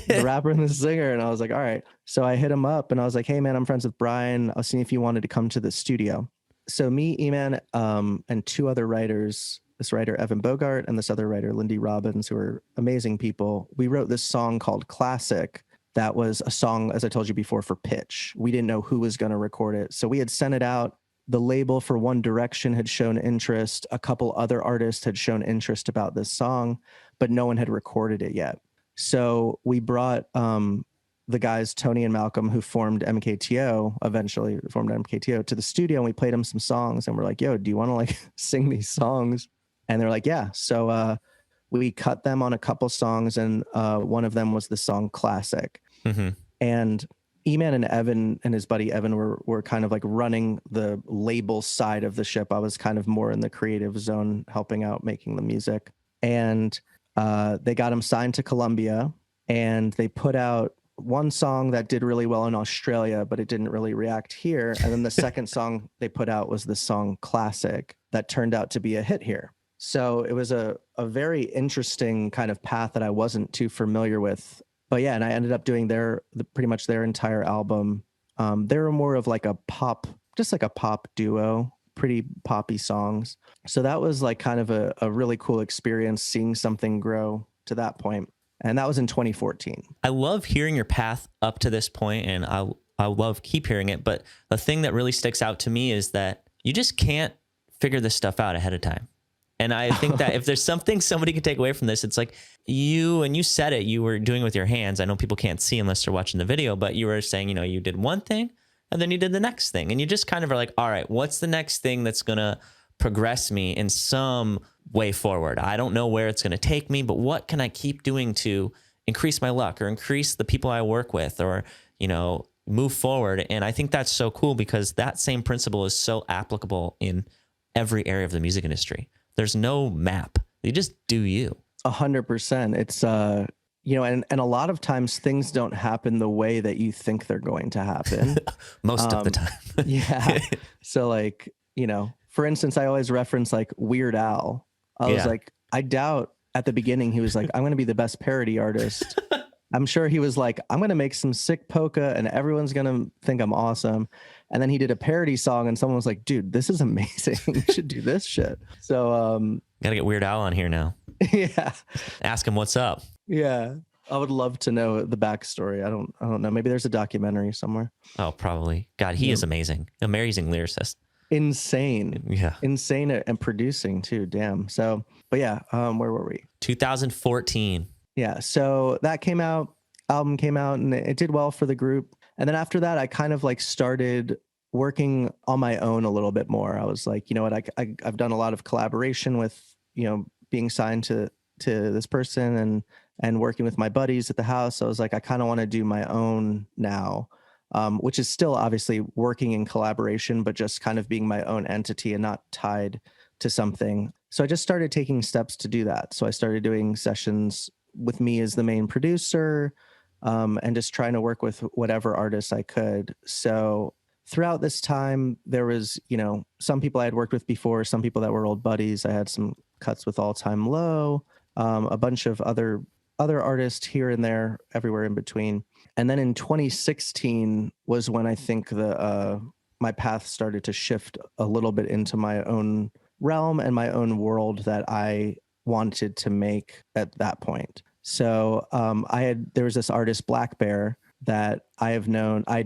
the rapper and the singer. And I was like, all right. So I hit him up and I was like, hey man, I'm friends with Brian. I was seeing if you wanted to come to the studio. So me, E-Man, and two other writers, this writer, Evan Bogart, and this other writer, Lindy Robbins, who are amazing people. We wrote this song called Classic. That was a song, as I told you before, for pitch. We didn't know who was going to record it. So we had sent it out. The label for One Direction had shown interest. A couple other artists had shown interest about this song, but no one had recorded it yet. So we brought the guys, Tony and Malcolm, who formed MKTO, eventually formed MKTO, to the studio, and we played them some songs. And we're like, yo, do you want to like sing these songs? And they're like, yeah. So we cut them on a couple songs, and one of them was the song Classic. Mm-hmm. And E-Man and Evan and his buddy Evan were kind of like running the label side of the ship. I was kind of more in the creative zone, helping out making the music. And they got him signed to Columbia, and they put out one song that did really well in Australia, but it didn't really react here. And then the second song they put out was the song Classic that turned out to be a hit here. So it was a very interesting kind of path that I wasn't too familiar with. But yeah, and I ended up doing pretty much their entire album. They were more of like a pop, just like a pop duo, pretty poppy songs. So that was like kind of a really cool experience, seeing something grow to that point. And that was in 2014. I love hearing your path up to this point, and I love keep hearing it. But the thing that really sticks out to me is that you just can't figure this stuff out ahead of time. And I think that if there's something somebody could take away from this, it's like you said it, you were doing it with your hands. I know people can't see unless they're watching the video, but you were saying, you know, you did one thing and then you did the next thing. And you just kind of are like, all right, what's the next thing that's going to progress me in some way forward? I don't know where it's going to take me, but what can I keep doing to increase my luck or increase the people I work with, or, you know, move forward? And I think that's so cool, because that same principle is so applicable in every area of the music industry. There's no map. You just do you. 100%. It's, you know, and a lot of times things don't happen the way that you think they're going to happen. Most of the time. Yeah. So like, you know, for instance, I always reference like Weird Al. I was like, I doubt at the beginning he was like, I'm going to be the best parody artist. I'm sure he was like, I'm going to make some sick polka and everyone's going to think I'm awesome. And then he did a parody song and someone was like, dude, this is amazing. You should do this shit. So, gotta get Weird Al on here now. Yeah. Ask him what's up. Yeah. I would love to know the backstory. I don't know. Maybe there's a documentary somewhere. Oh, probably. God, he is amazing. Amazing lyricist. Insane. Yeah. Insane and producing too. Damn. So, but yeah, where were we? 2014. Yeah. So that album came out and it did well for the group. And then after that, I kind of like started working on my own a little bit more. I was like, you know what, I've done a lot of collaboration with, you know, being signed to this person and working with my buddies at the house. So I was like, I kind of want to do my own now, which is still obviously working in collaboration, but just kind of being my own entity and not tied to something. So I just started taking steps to do that. So I started doing sessions with me as the main producer, and just trying to work with whatever artists I could. So throughout this time, there was, you know, some people I had worked with before, some people that were old buddies. I had some cuts with All Time Low, a bunch of other artists here and there, everywhere in between. And then in 2016 was when I think my path started to shift a little bit into my own realm and my own world that I wanted to make at that point. So there was this artist Blackbear that I'd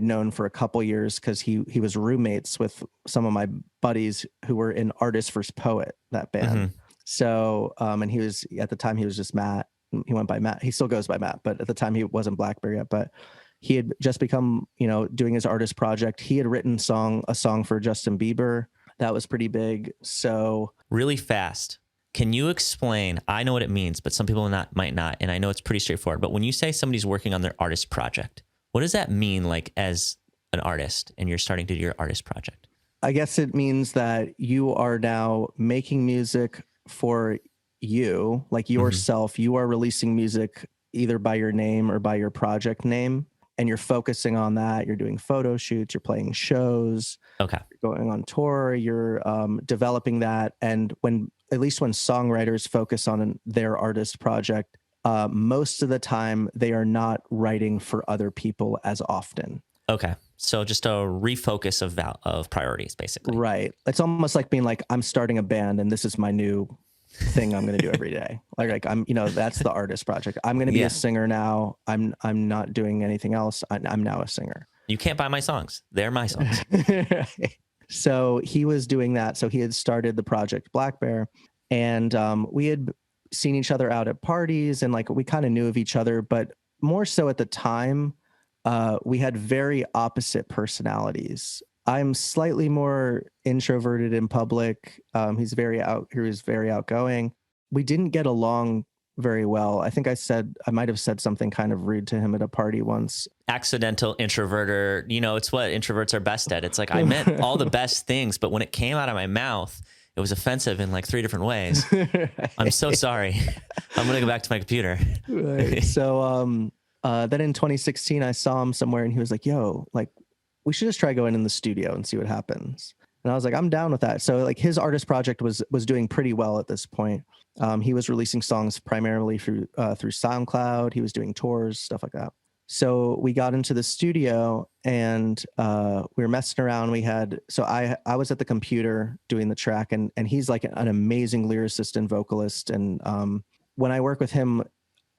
known for a couple years because he was roommates with some of my buddies who were in Artist vs. Poet, that band. Mm-hmm. So and he was, at the time he was just Matt. He went by Matt. He still goes by Matt, but at the time he wasn't Blackbear yet. But he had just become, doing his artist project. He had written a song for Justin Bieber. That was pretty big. So really fast, can you explain? I know what it means, but some people might not. And I know it's pretty straightforward. But when you say somebody's working on their artist project, what does that mean, like as an artist and you're starting to do your artist project? I guess it means that you are now making music for you, like yourself. You are releasing music either by your name or by your project name, and you're focusing on that. You're doing photo shoots, you're playing shows, Okay. you're going on tour, you're developing that. And at least when songwriters focus on their artist project, most of the time they are not writing for other people as often. Okay. So just a refocus of priorities, basically. Right. It's almost like being like, I'm starting a band and this is my new thing I'm going to do every day. Like I'm, that's the artist project. I'm going to be a singer now. I'm not doing anything else. I'm now a singer. You can't buy my songs. They're my songs. Right. So he was doing that. So he had started the project Blackbear, and we had seen each other out at parties, and like we kind of knew of each other, but more so at the time, we had very opposite personalities. I'm slightly more introverted in public. He was very outgoing. We didn't get along very well. I think I might have said something kind of rude to him at a party once. Accidental introverter. It's what introverts are best at. It's like I meant all the best things, but when it came out of my mouth, it was offensive in like 3 different ways. Right. I'm so sorry. I'm going to go back to my computer. Right. So, then in 2016, I saw him somewhere and he was like, yo, like, we should just try going in the studio and see what happens. And I was like, I'm down with that. So like his artist project was doing pretty well at this point. He was releasing songs primarily through SoundCloud. He was doing tours, stuff like that. So we got into the studio and we were messing around. I was at the computer doing the track, and he's like an amazing lyricist and vocalist. And when I work with him,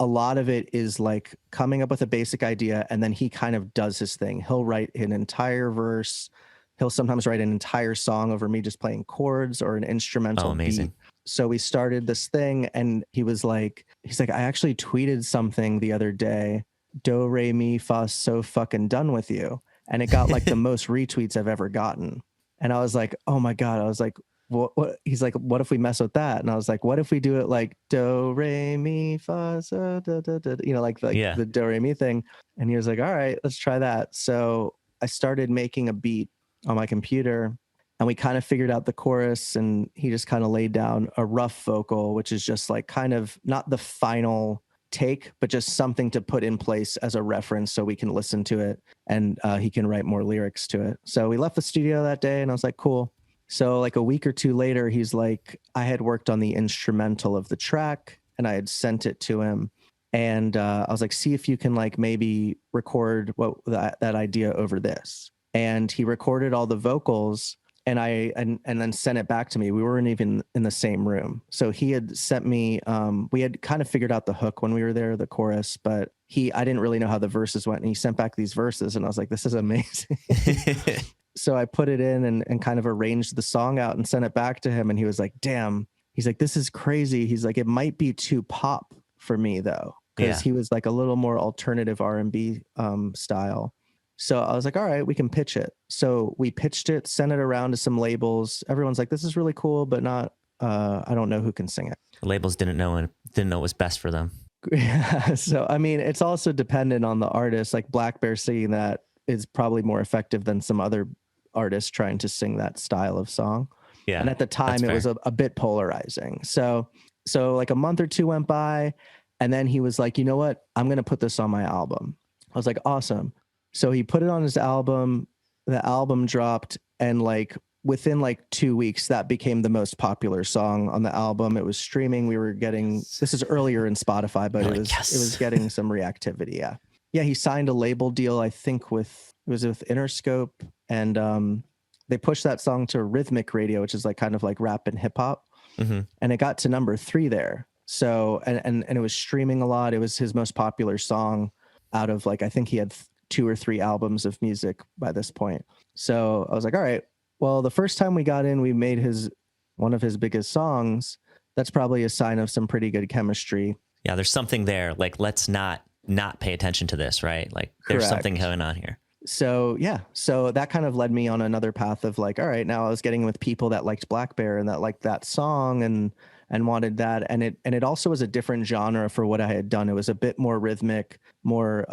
a lot of it is like coming up with a basic idea, and then he kind of does his thing. He'll write an entire verse. He'll sometimes write an entire song over me just playing chords or an instrumental beat. So we started this thing, and he's like, I actually tweeted something the other day, do, re, mi, fa, so fucking done with you. And it got like the most retweets I've ever gotten. And I was like, oh my God. I was like, what? He's like, what if we mess with that? And I was like, what if we do it like do, re, mi, fa, so, da, da, da, like the do, re, mi thing. And he was like, all right, let's try that. So I started making a beat on my computer, and we kind of figured out the chorus, and he just kind of laid down a rough vocal, which is just like kind of not the final take, but just something to put in place as a reference so we can listen to it, and he can write more lyrics to it. So we left the studio that day, and I was like, cool. So like a week or two later, he's like, I had worked on the instrumental of the track and I had sent it to him. And I was like, see if you can like maybe record that idea over this. And he recorded all the vocals, and and then sent it back to me. We weren't even in the same room. So he had sent me, we had kind of figured out the hook when we were there, the chorus, but I didn't really know how the verses went. And he sent back these verses, and I was like, this is amazing. So I put it in and kind of arranged the song out and sent it back to him. And he was like, damn, he's like, this is crazy. He's like, it might be too pop for me though. Cause he was like a little more alternative R&B style. So I was like, all right, we can pitch it. So we pitched it, sent it around to some labels. Everyone's like, this is really cool, but not, I don't know who can sing it. The labels didn't know it was best for them. Yeah. So, I mean, it's also dependent on the artist. Like Blackbear singing that is probably more effective than some other artists trying to sing that style of song. Yeah. And at the time it was a bit polarizing. So like a month or two went by, and then he was like, you know what? I'm going to put this on my album. I was like, awesome. So he put it on his album, the album dropped, and like within like 2 weeks, that became the most popular song on the album. It was streaming. We were getting, this is earlier in Spotify, but it was getting some reactivity. Yeah. Yeah. He signed a label deal, I think it was with Interscope, and they pushed that song to Rhythmic Radio, which is like kind of like rap and hip hop. Mm-hmm. And it got to number 3 there. So, and it was streaming a lot. It was his most popular song out of like, I think he had 2 or 3 albums of music by this point. So I was like, all right, well, the first time we got in, we made one of his biggest songs. That's probably a sign of some pretty good chemistry. Yeah, there's something there. Like, let's not not pay attention to this, right? Like there's something Correct. going on here. So yeah, so that kind of led me on another path of like, all right, now I was getting with people that liked Blackbear and that liked that song and wanted that, and it also was a different genre for what I had done. It was a bit more rhythmic, more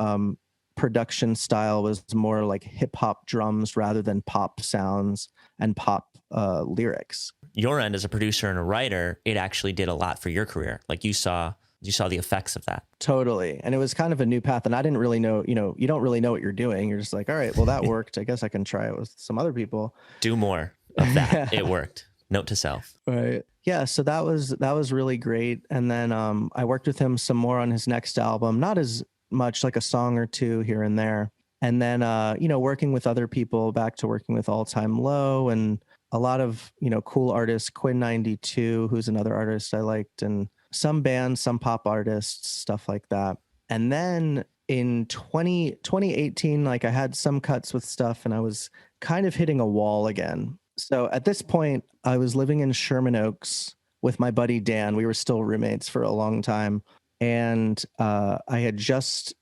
production style was more like hip hop drums rather than pop sounds and pop lyrics. Your end as a producer and a writer, it actually did a lot for your career. Like you saw the effects of that. Totally. And it was kind of a new path. And I didn't really know, you don't really know what you're doing. You're just like, all right, well, that worked. I guess I can try it with some other people. Do more of that. It worked. Note to self. Right. Yeah. So that was really great. And then I worked with him some more on his next album, not as much, like a song or two here and there. And then, working with other people, back to working with All Time Low and a lot of, cool artists, Quinn 92, who's another artist I liked, and some bands, some pop artists, stuff like that. And then in 2018, like I had some cuts with stuff and I was kind of hitting a wall again. So at this point, I was living in Sherman Oaks with my buddy Dan. We were still roommates for a long time. And I had just,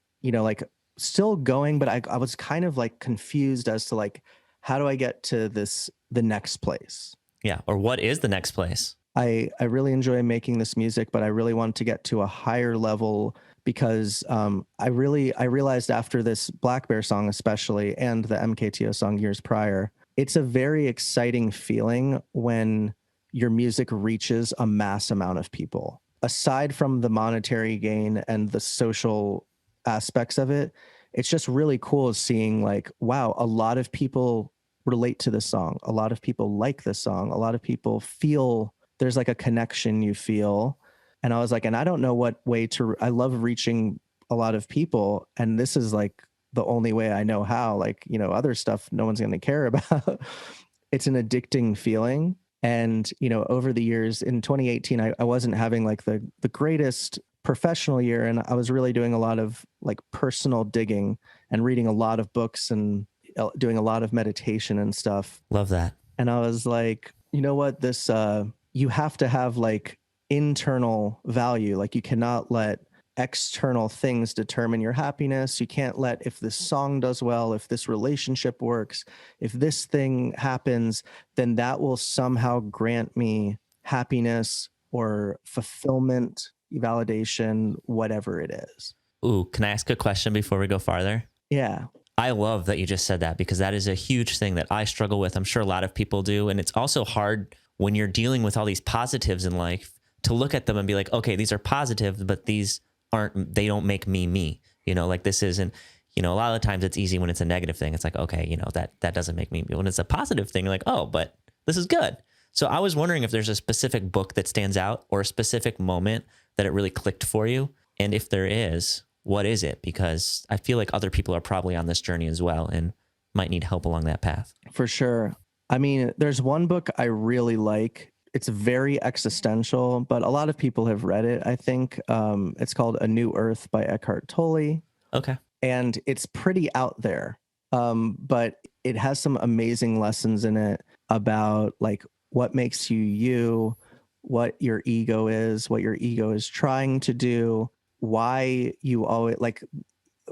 still going, but I was kind of like confused as to like, how do I get to the next place? Yeah. Or what is the next place? I really enjoy making this music, but I really want to get to a higher level because I realized after this Blackbear song, especially, and the MKTO song years prior, it's a very exciting feeling when your music reaches a mass amount of people. Aside from the monetary gain and the social aspects of it, it's just really cool seeing like, wow, a lot of people relate to this song. A lot of people like this song. A lot of people feel there's like a connection you feel. And I was like, and I don't know what way I love reaching a lot of people. And this is like the only way I know how, like, other stuff no one's going to care about. It's an addicting feeling. And, over the years in 2018, I wasn't having like the greatest professional year. And I was really doing a lot of like personal digging and reading a lot of books and doing a lot of meditation and stuff. Love that. And I was like, you know what, this, you have to have like internal value. Like you cannot let external things determine your happiness. You can't let, if this song does well, if this relationship works, if this thing happens, then that will somehow grant me happiness or fulfillment, validation, whatever it is. Ooh, can I ask a question before we go farther? Yeah. I love that you just said that because that is a huge thing that I struggle with. I'm sure a lot of people do. And it's also hard when you're dealing with all these positives in life to look at them and be like, okay, these are positive, but they don't make me, like this isn't, a lot of the times it's easy when it's a negative thing. It's like, okay, that doesn't make me. When it's a positive thing, you're like, oh, but this is good. So I was wondering if there's a specific book that stands out or a specific moment that it really clicked for you. And if there is, what is it? Because I feel like other people are probably on this journey as well and might need help along that path. For sure. I mean, there's one book I really like. It's very existential, but a lot of people have read it, I think. It's called A New Earth by Eckhart Tolle. Okay. And it's pretty out there, but it has some amazing lessons in it about like what makes you, what your ego is trying to do, why you always, like,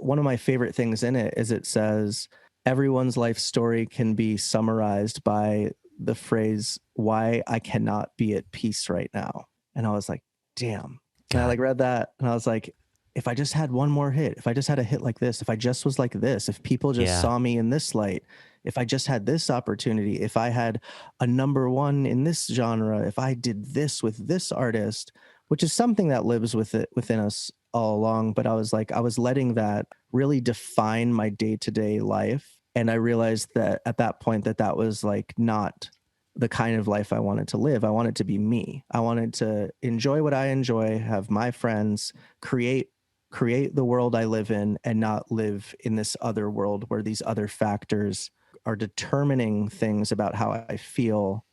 one of my favorite things in it is it says, everyone's life story can be summarized by the phrase, why I cannot be at peace right now. And I was like, damn. And I like read that and I was like, if I just had one more hit, if I just had a hit like this, if I just was like this, if people just saw me in this light, if I just had this opportunity, if I had a number one in this genre, if I did this with this artist, which is something that lives within us all along. But I was like, I was letting that really define my day-to-day life. And I realized that at that point that was like not the kind of life I wanted to live. I wanted to be me. I wanted to enjoy what I enjoy, have my friends, create the world I live in, and not live in this other world where these other factors are determining things about how I feel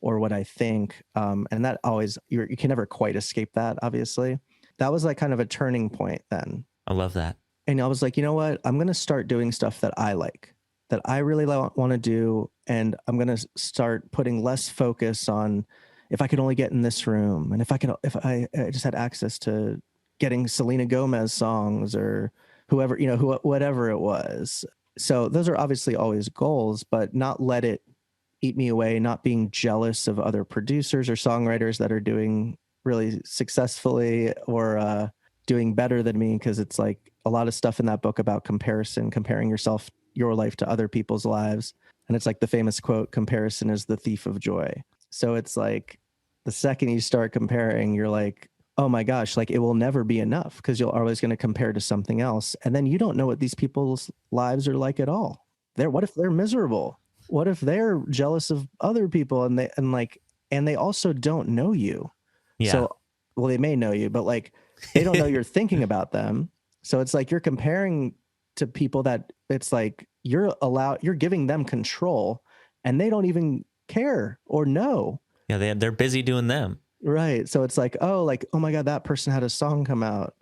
or what I think. And that always, you can never quite escape that, obviously. That was like kind of a turning point then. I love that. And I was like, you know what? I'm going to start doing stuff that I like, that I really want to do. And I'm going to start putting less focus on if I could only get in this room. And if I just had access to getting Selena Gomez songs or whoever, whatever it was. So those are obviously always goals, but not let it eat me away, not being jealous of other producers or songwriters that are doing really successfully or doing better than me. Cause it's like a lot of stuff in that book about comparison, comparing your life to other people's lives. And it's like the famous quote, comparison is the thief of joy. So it's like the second you start comparing, you're like, oh my gosh, like it will never be enough because you're always going to compare to something else. And then you don't know what these people's lives are like at all. What if they're miserable? What if they're jealous of other people and they also don't know you? Yeah. So, well, they may know you, but like they don't know you're thinking about them. So it's like you're comparing to people that it's like you're giving them control and they don't even care or know. Yeah, they're busy doing them. Right. So it's like, oh my God, that person had a song come out.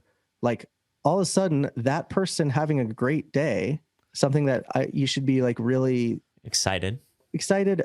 Like all of a sudden that person having a great day, something that you should be like really excited,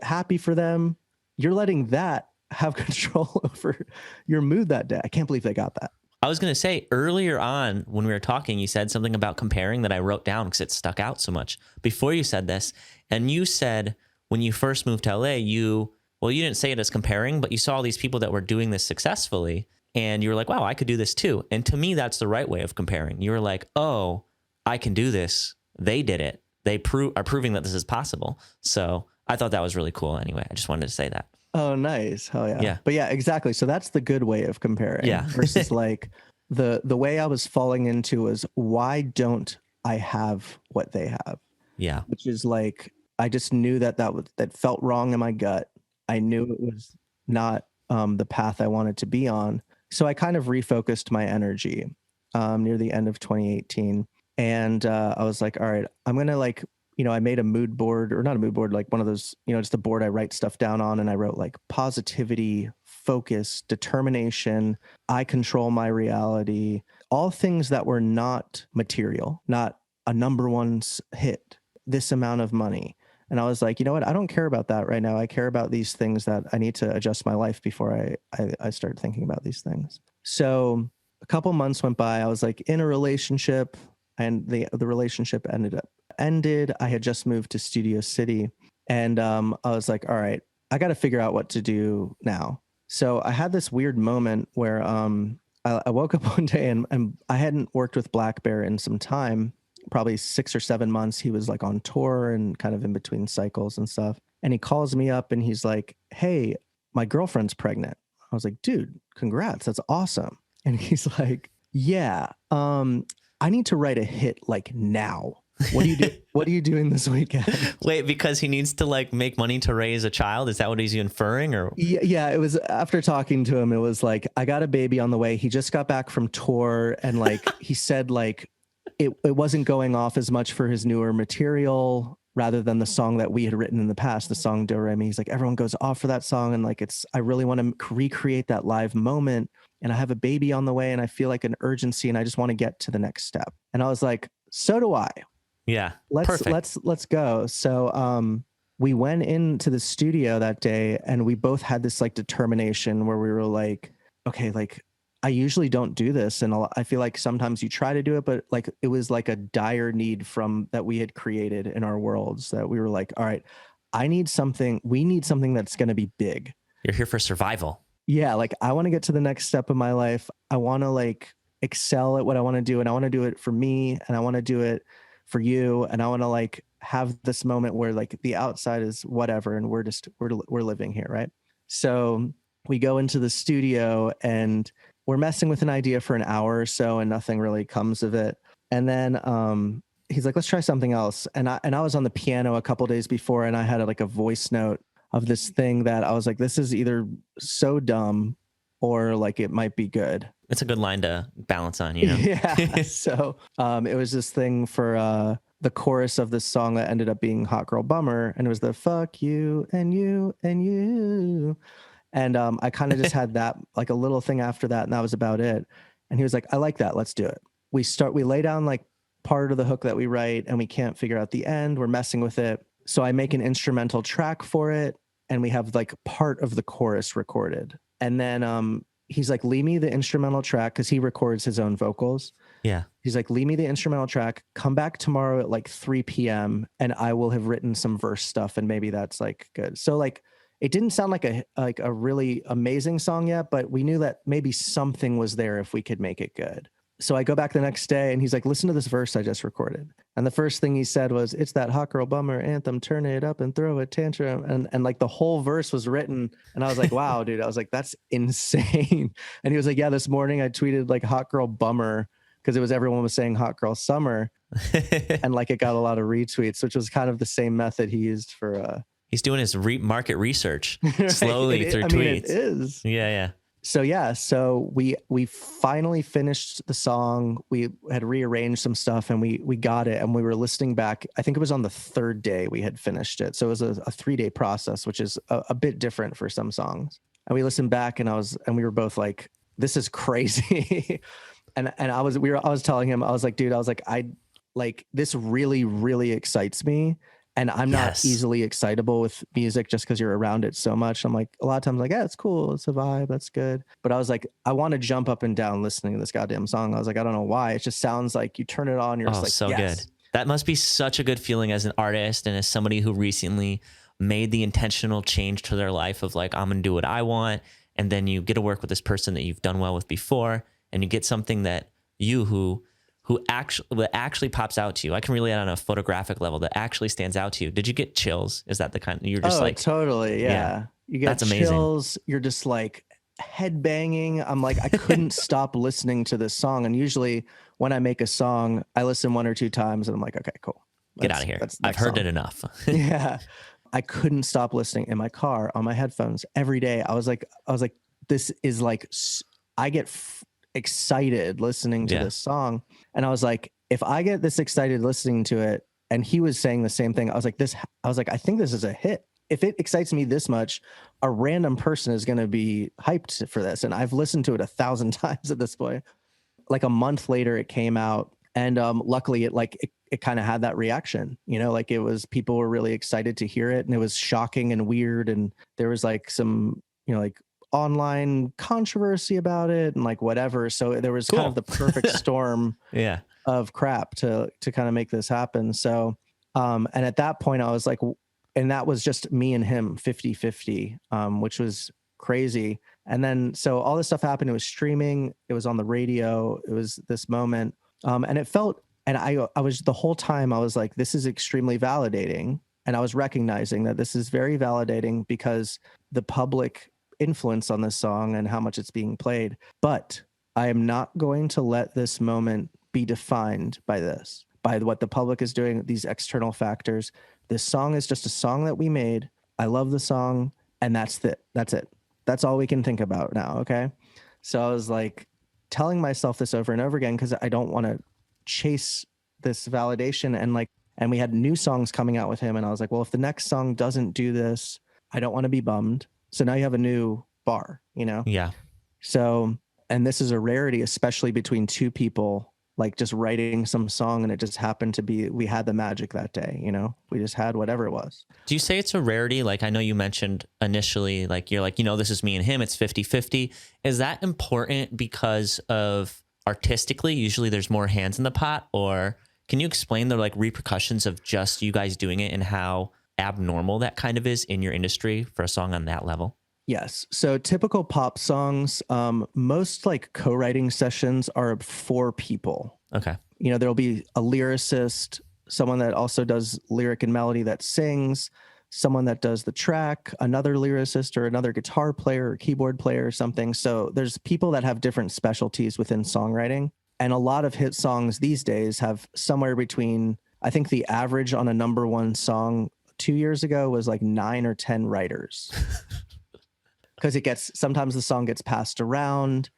happy for them. You're letting that have control over your mood that day. I can't believe they got that. I was going to say earlier on when we were talking, you said something about comparing that I wrote down because it stuck out so much before you said this. And you said when you first moved to LA, you didn't say it as comparing, but you saw all these people that were doing this successfully and you were like, wow, I could do this too. And to me, that's the right way of comparing. You were like, oh, I can do this. They did it. They are proving that this is possible. So I thought that was really cool. Anyway, I just wanted to say that. Oh, nice. Hell yeah. Yeah. But yeah, exactly. So that's the good way of comparing. Yeah. Versus like the way I was falling into was why don't I have what they have? Yeah. Which is like, I just knew that felt wrong in my gut. I knew it was not the path I wanted to be on. So I kind of refocused my energy near the end of 2018. And I was like, all right, I'm going to I made a mood board, or not a mood board, like one of those, just a board I write stuff down on. And I wrote like positivity, focus, determination. I control my reality, all things that were not material, not a number one hit, this amount of money. And I was like, you know what? I don't care about that right now. I care about these things that I need to adjust my life before I start thinking about these things. So a couple months went by. I was like in a relationship and the relationship ended. I had just moved to Studio City and I was like, all right, I got to figure out what to do now. So I had this weird moment where I woke up one day and I hadn't worked with Blackbear in some time. Probably 6 or 7 months. He was like on tour and kind of in between cycles and stuff. And he calls me up and he's like, hey, my girlfriend's pregnant. I was like, dude, congrats. That's awesome. And he's like, yeah, I need to write a hit like now. What do you do? What are you doing this weekend? Wait, because he needs to like make money to raise a child? Is that what he's inferring? Or yeah, it was after talking to him. It was like, I got a baby on the way. He just got back from tour. And like, he said like, it wasn't going off as much for his newer material rather than the song that we had written in the past, the song Do Re Mi. He's like, everyone goes off for that song. And like, I really want to recreate that live moment. And I have a baby on the way and I feel like an urgency and I just want to get to the next step. And I was like, so do I. Yeah. Let's go. So, we went into the studio that day and we both had this like determination where we were like, okay, like, I usually don't do this. And I feel like sometimes you try to do it, but like it was like a dire need that we had created in our worlds that we were like, all right, we need something that's going to be big. You're here for survival. Yeah. Like I want to get to the next step of my life. I want to like excel at what I want to do. And I want to do it for me and I want to do it for you. And I want to like have this moment where like the outside is whatever. And we're living here. Right. So we go into the studio and we're messing with an idea for an hour or so and nothing really comes of it. And then he's like, let's try something else. And I was on the piano a couple days before and I had like a voice note of this thing that I was like, this is either so dumb or like it might be good. It's a good line to balance on, you know? Yeah. So it was this thing for the chorus of this song that ended up being Hot Girl Bummer. And it was the fuck you and you and you. And I kind of just had that, like a little thing after that, and that was about it. And he was like, I like that. Let's do it. We lay down like part of the hook that we write, and we can't figure out the end. We're messing with it. So I make an instrumental track for it, and we have like part of the chorus recorded. And then he's like, leave me the instrumental track, because he records his own vocals. Yeah. He's like, leave me the instrumental track, come back tomorrow at like 3 p.m. and I will have written some verse stuff, and maybe that's like good. So like, it didn't sound like a really amazing song yet, but we knew that maybe something was there if we could make it good. So I go back the next day and he's like, listen to this verse I just recorded. And the first thing he said was, it's that hot girl bummer anthem, turn it up and throw a tantrum. And like the whole verse was written. And I was like, wow, dude, I was like, that's insane. And he was like, yeah, this morning I tweeted like hot girl bummer, because it was everyone was saying hot girl summer. And like it got a lot of retweets, which was kind of the same method he used for he's doing his market research right? slowly through tweets. Mean, it is. Yeah. So we finally finished the song. We had rearranged some stuff and we got it, and we were listening back. I think it was on the third day we had finished it. So it was a 3-day process, which is a bit different for some songs. And we listened back and we were both like, this is crazy. and I was telling him, I was like, dude, this really, really excites me. And I'm not easily excitable with music just because you're around it so much. I'm like, a lot of times like, yeah, it's cool. It's a vibe. That's good. But I was like, I want to jump up and down listening to this goddamn song. I was like, I don't know why. It just sounds like you turn it on. You're just like, so yes. good. That must be such a good feeling as an artist and as somebody who recently made the intentional change to their life of like, I'm going to do what I want. And then you get to work with this person that you've done well with before, and you get something that who actually pops out to you. I can relate on a photographic level that actually stands out to you. Did you get chills? Is that the kind you're just like totally? Yeah. You get that's chills. Amazing. You're just like head banging. I'm like, I couldn't stop listening to this song. And usually when I make a song, I listen 1 or 2 times and I'm like, okay, cool. Get out of here. I've heard it enough. Yeah. I couldn't stop listening in my car on my headphones every day. I was like, this is like, I get excited listening to this song. And I was like, if I get this excited listening to it, and he was saying the same thing, I was like, I think this is a hit. If it excites me this much, a random person is going to be hyped for this. And I've listened to it 1,000 times at this point. Like a month later, it came out. And luckily it kind of had that reaction, like people were really excited to hear it, and it was shocking and weird. And there was like some, like online controversy about it and like whatever. So there was kind of the perfect storm of crap to kind of make this happen. So, and at that point I was like, and that was just me and him 50-50, which was crazy. And then, so all this stuff happened. It was streaming. It was on the radio. It was this moment. And it felt, and I was the whole time I was like, this is extremely validating. And I was recognizing that this is very validating because the public influence on this song and how much it's being played. But I am not going to let this moment be defined by what the public is doing, these external factors. This song is just a song that we made. I love the song, and that's it. That's all we can think about now. Okay. So I was like telling myself this over and over again, because I don't want to chase this validation. And we had new songs coming out with him. And I was like, well, if the next song doesn't do this, I don't want to be bummed. So now you have a new bar, Yeah. So, and this is a rarity, especially between 2 people, like just writing some song, and it just happened to be, we had the magic that day, we just had whatever it was. Do you say it's a rarity? Like, I know you mentioned initially, like, you're like, this is me and him, it's 50-50. Is that important because of artistically, usually there's more hands in the pot? Or can you explain the like repercussions of just you guys doing it and how abnormal that kind of is in your industry for a song on that level? Yes. So typical pop songs, most like co-writing sessions are 4 people. Okay. There'll be a lyricist, someone that also does lyric and melody that sings, someone that does the track, another lyricist or another guitar player or keyboard player or something. So there's people that have different specialties within songwriting. And a lot of hit songs these days have somewhere between, I think the average on a number 1 song 2 years ago was like 9 or 10 writers. Because sometimes the song gets passed around,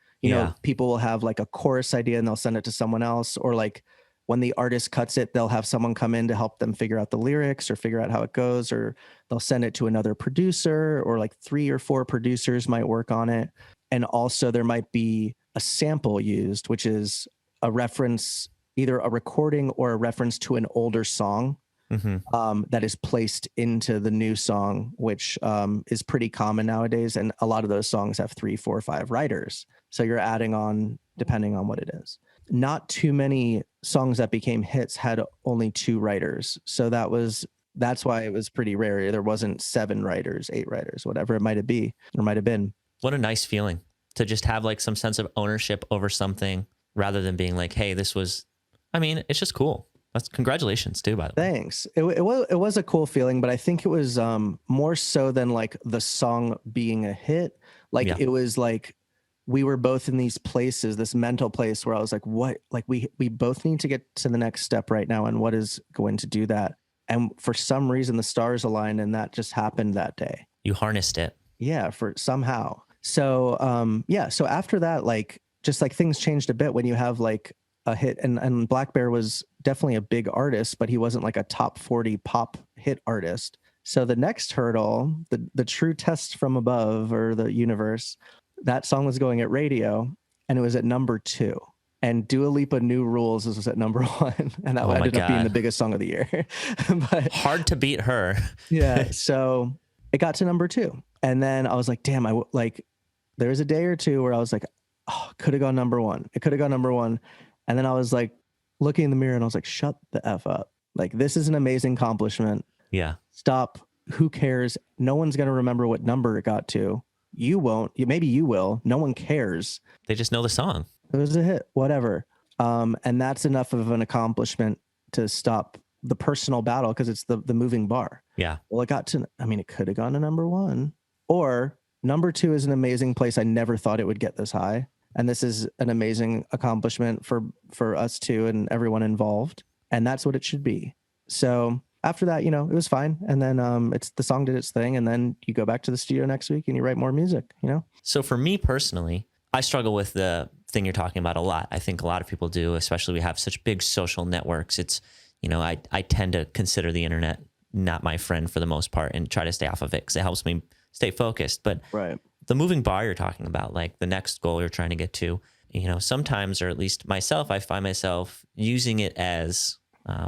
people will have like a chorus idea and they'll send it to someone else. Or like when the artist cuts it, they'll have someone come in to help them figure out the lyrics or figure out how it goes, or they'll send it to another producer, or like 3 or 4 producers might work on it. And also there might be a sample used, which is a reference, either a recording or a reference to an older song. that is placed into the new song, which is pretty common nowadays. And a lot of those songs have 3, 4, 5 writers. So you're adding on depending on what it is. Not too many songs that became hits had only 2 writers. So that's why it was pretty rare. There wasn't 7 writers, 8 writers, whatever it might have been. What a nice feeling to just have like some sense of ownership over something rather than being like, hey, this was, I mean, it's just cool. That's congratulations too, by the way. Thanks. It was a cool feeling, but I think it was more so than like the song being a hit. Like it was like we were both in these places, this mental place where I was like, what? Like we both need to get to the next step right now, and what is going to do that? And for some reason, the stars aligned, and that just happened that day. You harnessed it. Yeah, for somehow. So so after that, like just like things changed a bit when you have like a hit, and Blackbear was definitely a big artist, but he wasn't like a top 40 pop hit artist. So the next hurdle, the true test from above or the universe, that song was going at radio, and it was at number 2. And Dua Lipa New Rules was at number 1, and that ended up being the biggest song of the year. But hard to beat her. Yeah, so it got to number 2, and then I was like, damn, there was a day or two where I was like, oh, could have gone number 1. It could have gone number 1. And then I was like looking in the mirror and I was like, shut the F up. Like, this is an amazing accomplishment. Yeah. Stop. Who cares? No one's going to remember what number it got to. You won't. Maybe you will. No one cares. They just know the song. It was a hit, whatever. And that's enough of an accomplishment to stop the personal battle, because it's the moving bar. Yeah. Well, it could have gone to number 1. Or number 2 is an amazing place. I never thought it would get this high. And this is an amazing accomplishment for us two and everyone involved. And that's what it should be. So after that, it was fine. And then the song did its thing. And then you go back to the studio next week and you write more music, So for me personally, I struggle with the thing you're talking about a lot. I think a lot of people do, especially we have such big social networks. It's, I tend to consider the internet not my friend for the most part and try to stay off of it because it helps me stay focused. But right. The moving bar you're talking about, like the next goal you're trying to get to, sometimes, or at least myself, I find myself using it as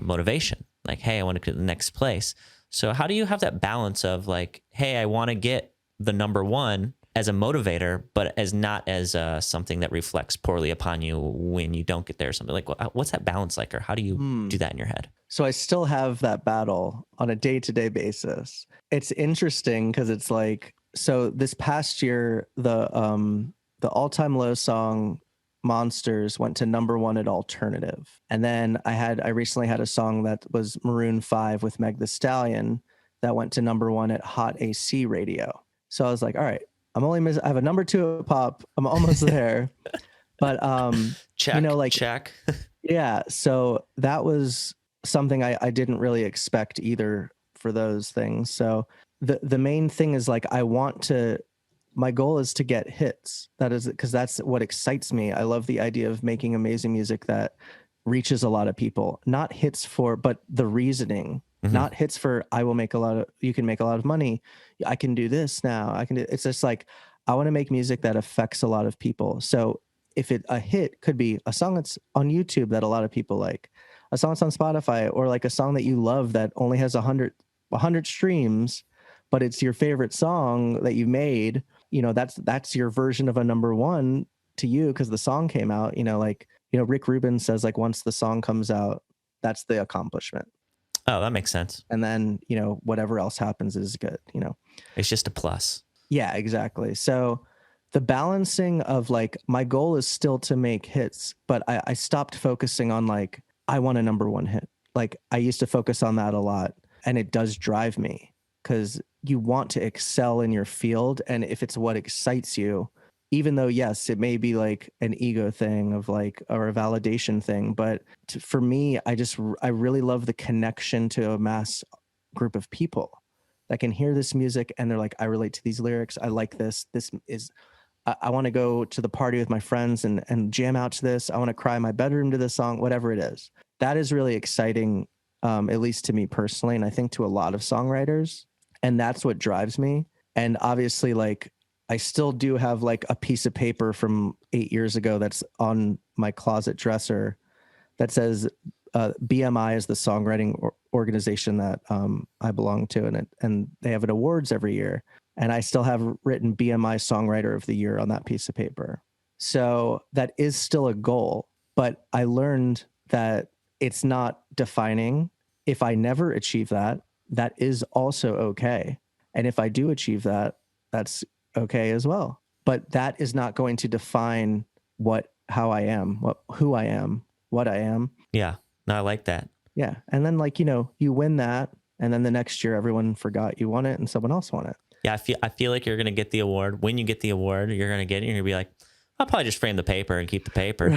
motivation. Like, hey, I want to get to the next place. So how do you have that balance of like, hey, I want to get the number 1 as a motivator, but as not as something that reflects poorly upon you when you don't get there or something? Like, what's that balance like, or how do you do that in your head? So I still have that battle on a day-to-day basis. It's interesting because it's like, so this past year, the all-time low song Monsters went to number 1 at alternative. And then I recently had a song that was Maroon 5 with Meg Thee Stallion that went to number 1 at Hot AC Radio. So I was like, all right, I have a number 2 at pop. I'm almost there. But check, check. Yeah. So that was something I didn't really expect either for those things. So the main thing is like, my goal is to get hits. That is because that's what excites me. I love the idea of making amazing music that reaches a lot of people, not hits but the reasoning, not hits for, you can make a lot of money. I can do this now. It's just like, I want to make music that affects a lot of people. So if a hit could be a song that's on YouTube that a lot of people like, a song that's on Spotify, or like a song that you love that only has 100 streams, but it's your favorite song that you made, that's your version of a number 1 to you because the song came out, Rick Rubin says like once the song comes out, that's the accomplishment. Oh, that makes sense. And then, whatever else happens is good, It's just a plus. Yeah, exactly. So the balancing of like, my goal is still to make hits, but I stopped focusing on like, I want a number 1 hit. Like I used to focus on that a lot, and it does drive me because you want to excel in your field. And if it's what excites you, even though, yes, it may be like an ego thing of like, or a validation thing, but for me, I really love the connection to a mass group of people that can hear this music and they're like, I relate to these lyrics. I like this. I want to go to the party with my friends and jam out to this. I want to cry in my bedroom to this song, whatever it is. That is really exciting, at least to me personally. And I think to a lot of songwriters, and that's what drives me. And obviously, like, I still do have like a piece of paper from 8 years ago that's on my closet dresser that says BMI is the songwriting organization that I belong to, and they have an awards every year. And I still have written BMI Songwriter of the Year on that piece of paper. So that is still a goal, but I learned that it's not defining. If I never achieve that, that is also okay. And if I do achieve that, that's okay as well. But that is not going to define how I am, who I am, what I am. Yeah. No, I like that. Yeah. And then you win that. And then the next year, everyone forgot you won it and someone else won it. Yeah. I feel like you're going to get the award. When you get the award, you're going to get it. You're going to be like, I'll probably just frame the paper and keep the paper.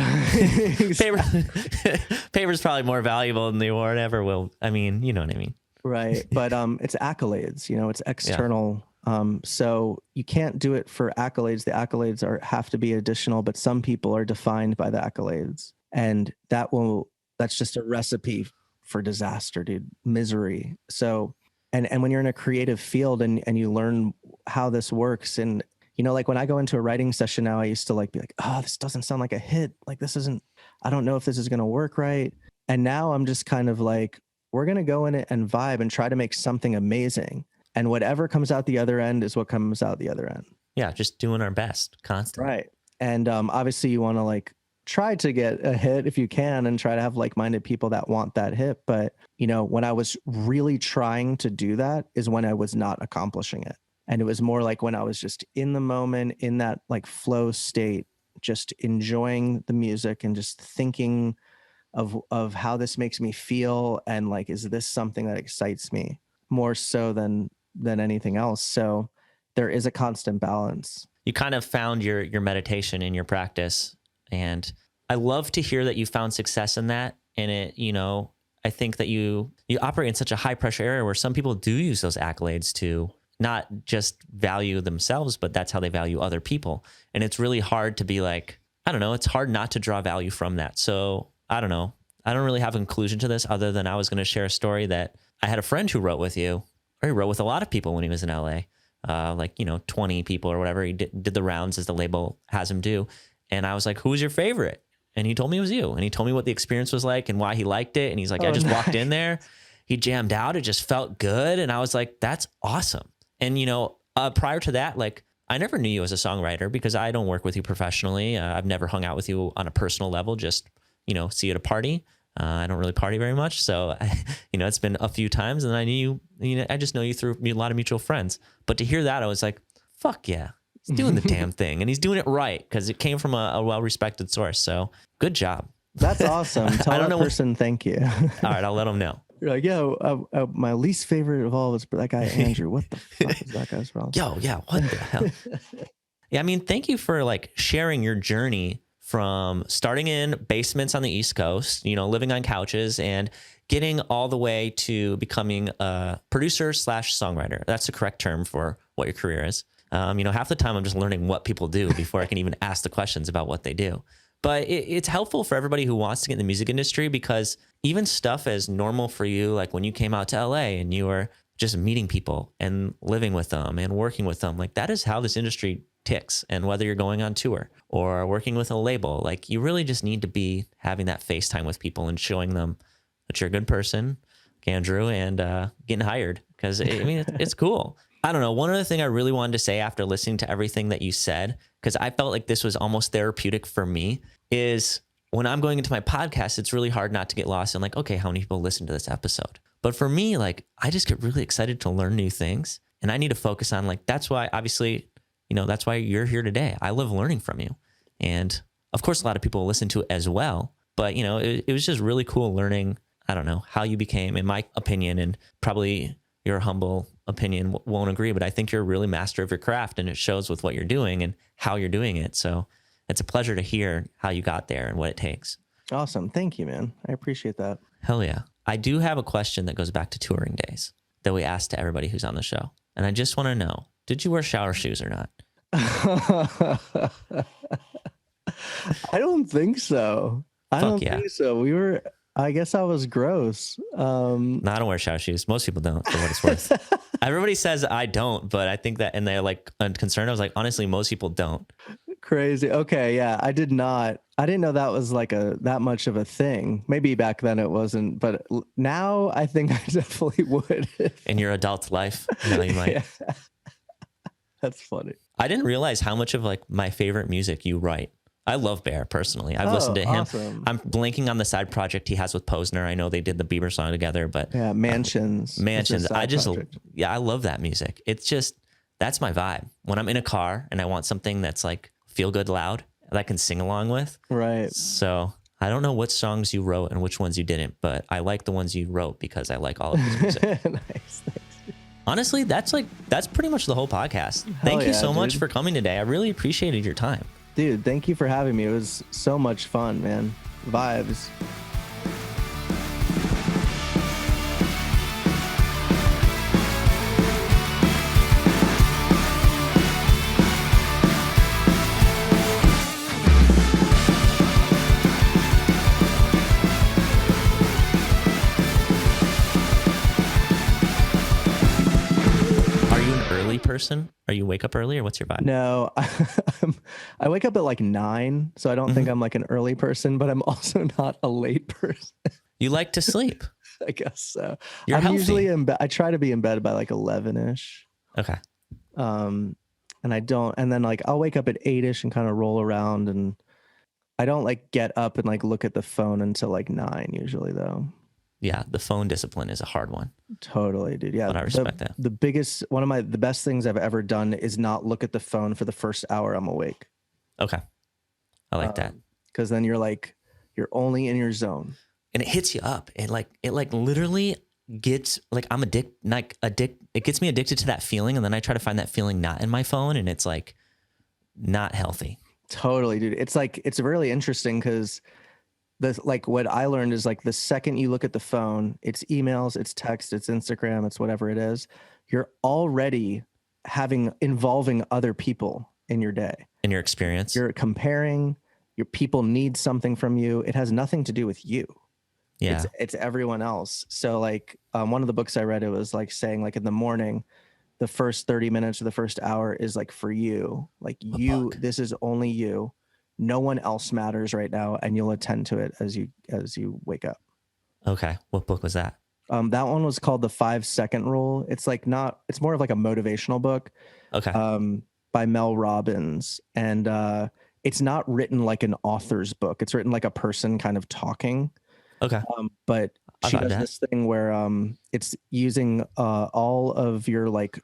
Paper's probably more valuable than the award ever will. I mean, you know what I mean? Right. But it's accolades, it's external. Yeah. So you can't do it for accolades. The accolades have to be additional, but some people are defined by the accolades. And that's just a recipe for disaster, dude, misery. So, and when you're in a creative field and you learn how this works, and like when I go into a writing session now, I used to be like, oh, this doesn't sound like a hit. Like I don't know if this is going to work right. And now I'm just kind of like, we're going to go in it and vibe and try to make something amazing. And whatever comes out the other end is what comes out the other end. Yeah. Just doing our best constantly. Right. And obviously you want to try to get a hit if you can and try to have like-minded people that want that hit. But, when I was really trying to do that is when I was not accomplishing it. And it was more like when I was just in the moment, in that flow state, just enjoying the music and just thinking of how this makes me feel. And is this something that excites me more so than anything else? So there is a constant balance. You kind of found your meditation in your practice. And I love to hear that you found success in that. And it, I think that you operate in such a high pressure area where some people do use those accolades to not just value themselves, but that's how they value other people. And it's really hard to be like, I don't know, it's hard not to draw value from that. So I don't know. I don't really have a conclusion to this other than I was going to share a story that I had a friend who wrote with you, or he wrote with a lot of people when he was in LA, 20 people or whatever. He did the rounds as the label has him do. And I was like, who was your favorite? And he told me it was you. And he told me what the experience was like and why he liked it. And he's like, I just walked in there, he jammed out. It just felt good. And I was like, that's awesome. And, prior to that, I never knew you as a songwriter because I don't work with you professionally. I've never hung out with you on a personal level, just, see you at a party. I don't really party very much. So, it's been a few times and I knew you, I just know you through a lot of mutual friends. But to hear that, I was like, fuck yeah, he's doing the damn thing. And he's doing it right because it came from a well-respected source. So good job. That's awesome. Tell that person thank you. All right, I'll let him know. You're like, my least favorite of all was that guy, Andrew. What the fuck is that guy's problem? Yeah, what the hell? Yeah, I mean, thank you for sharing your journey from starting in basements on the East Coast, living on couches and getting all the way to becoming a producer / songwriter. That's the correct term for what your career is. Half the time I'm just learning what people do before I can even ask the questions about what they do. But it's helpful for everybody who wants to get in the music industry because even stuff as normal for you, like when you came out to LA and you were just meeting people and living with them and working with them, that is how this industry ticks. And whether you're going on tour or working with a label, you really just need to be having that FaceTime with people and showing them that you're a good person, like Andrew, and getting hired because it's cool. I don't know. One other thing I really wanted to say after listening to everything that you said, because I felt like this was almost therapeutic for me, is when I'm going into my podcast, it's really hard not to get lost in okay, how many people listen to this episode? But for me, I just get really excited to learn new things. And I need to focus on that's why, obviously, that's why you're here today. I love learning from you. And of course, a lot of people listen to it as well. But, it was just really cool learning, I don't know, how you became, in my opinion, and probably your humble opinion won't agree, but I think you're a really master of your craft and it shows with what you're doing and how you're doing it. So it's a pleasure to hear how you got there and what it takes. Awesome. Thank you, man. I appreciate that. Hell yeah. I do have a question that goes back to touring days that we ask to everybody who's on the show. And I just want to know, did you wear shower shoes or not? I don't think so. I don't think so. I guess I was gross. No, I don't wear shower shoes. Most people don't, for what it's worth. Everybody says I don't, but I think that, and they're concerned. I was like, honestly, most people don't. Crazy. Okay. Yeah, I did not. I didn't know that was like that much of a thing. Maybe back then it wasn't, but now I think I definitely would. In your adult life, now you might. Yeah. That's funny. I didn't realize how much of like my favorite music you write. I love Bear personally. I've listened to him. Awesome. I'm blanking on the side project he has with Posner. I know they did the Bieber song together, but Yeah, Mansions. Mansions. I love that music. It's just, that's my vibe. When I'm in a car and I want something that's like feel good loud that I can sing along with. Right. So I don't know what songs you wrote and which ones you didn't, but I like the ones you wrote because I like all of his music. Nice. Thanks. Honestly, that's pretty much the whole podcast. Thank you so much for coming today. I really appreciated your time. Dude, thank you for having me. It was so much fun, man. Vibes. Person? Are you wake up early or what's your vibe? No, I wake up at like 9, so I don't think I'm like an early person, but I'm also not a late person. You like to sleep. I guess so. You're healthy. Usually in bed. I try to be in bed by like 11ish. Okay. And I don't, and then like I'll wake up at 8ish and kind of roll around, and I don't like get up and like look at the phone until like 9 usually though. Yeah, the phone discipline is a hard one. Totally, dude. Yeah, but I respect that. The best things I've ever done is not look at the phone for the first hour I'm awake. Okay, I like that, because then you're only in your zone, and it hits you up. It literally gets like it gets me addicted to that feeling, and then I try to find that feeling not in my phone, and it's like not healthy. Totally, dude. It's really interesting because what I learned is like the second you look at the phone, it's emails, it's text, it's Instagram, it's whatever it is, you're already involving other people in your day. In your experience. You're comparing, your people need something from you. It has nothing to do with you. Yeah. It's everyone else. So like one of the books I read, it was like saying like in the morning, the first 30 minutes or the first hour is like for you. Like this is only you. No one else matters right now, and you'll attend to it as you wake up. Okay. What book was that? That one was called The 5-Second Rule. It's more of like a motivational book. Okay. By Mel Robbins. And it's not written like an author's book. It's written like a person kind of talking. Okay. But she does this thing where it's using all of your like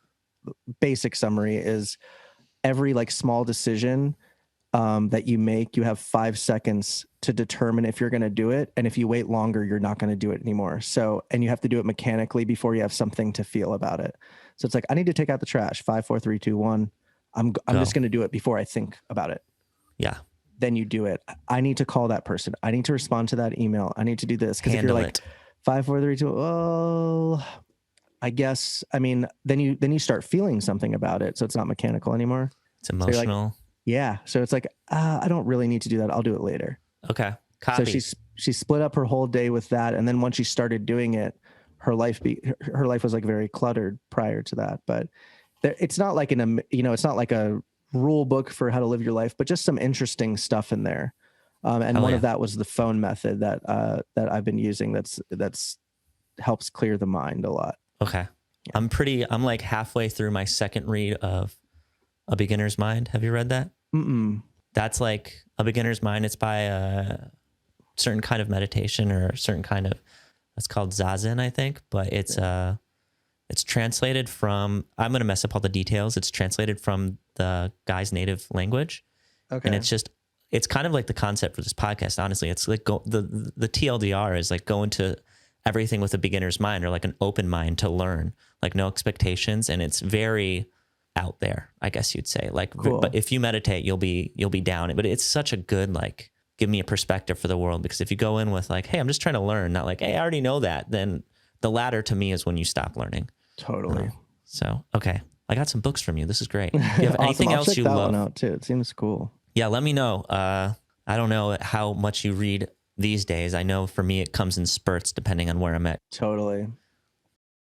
basic summary is every like small decision that you make, you have 5 seconds to determine if you're going to do it. And if you wait longer, you're not going to do it anymore. And you have to do it mechanically before you have something to feel about it. So it's like, I need to take out the trash. 5, 4, 3, 2, 1. I'm just going to do it before I think about it. Yeah. Then you do it. I need to call that person. I need to respond to that email. I need to do this. Because if you're like 5, 4, 3, 2, oh, I guess, I mean, then you start feeling something about it. So it's not mechanical anymore. It's emotional. Yeah. So it's like, I don't really need to do that. I'll do it later. Okay. Copy. So she split up her whole day with that. And then once she started doing it, her life was like very cluttered prior to that. But it's not like it's not like a rule book for how to live your life, but just some interesting stuff in there. And one of that was the phone method that I've been using. That's helps clear the mind a lot. Okay. Yeah. I'm like halfway through my second read of A Beginner's Mind. Have you read that? Mm-mm. That's like A Beginner's Mind. It's by a certain kind of meditation or a certain kind of, it's called Zazen, I think, but it's translated from, I'm going to mess up all the details. It's translated from the guy's native language. Okay. And it's kind of like the concept for this podcast. Honestly, it's like the TLDR is like go into everything with a beginner's mind or like an open mind to learn, like no expectations. And it's very out there, I guess you'd say. Like, cool. But if you meditate, you'll be down. But it's such a good, like, give me a perspective for the world. Because if you go in with like, hey, I'm just trying to learn, not like, hey, I already know that, then the latter to me is when you stop learning. Totally. So, okay. I got some books from you. This is great. Do you have Awesome. anything I'll else check you that love? one out too. It seems cool. Yeah, let me know. I don't know how much you read these days. I know for me, it comes in spurts depending on where I'm at. Totally.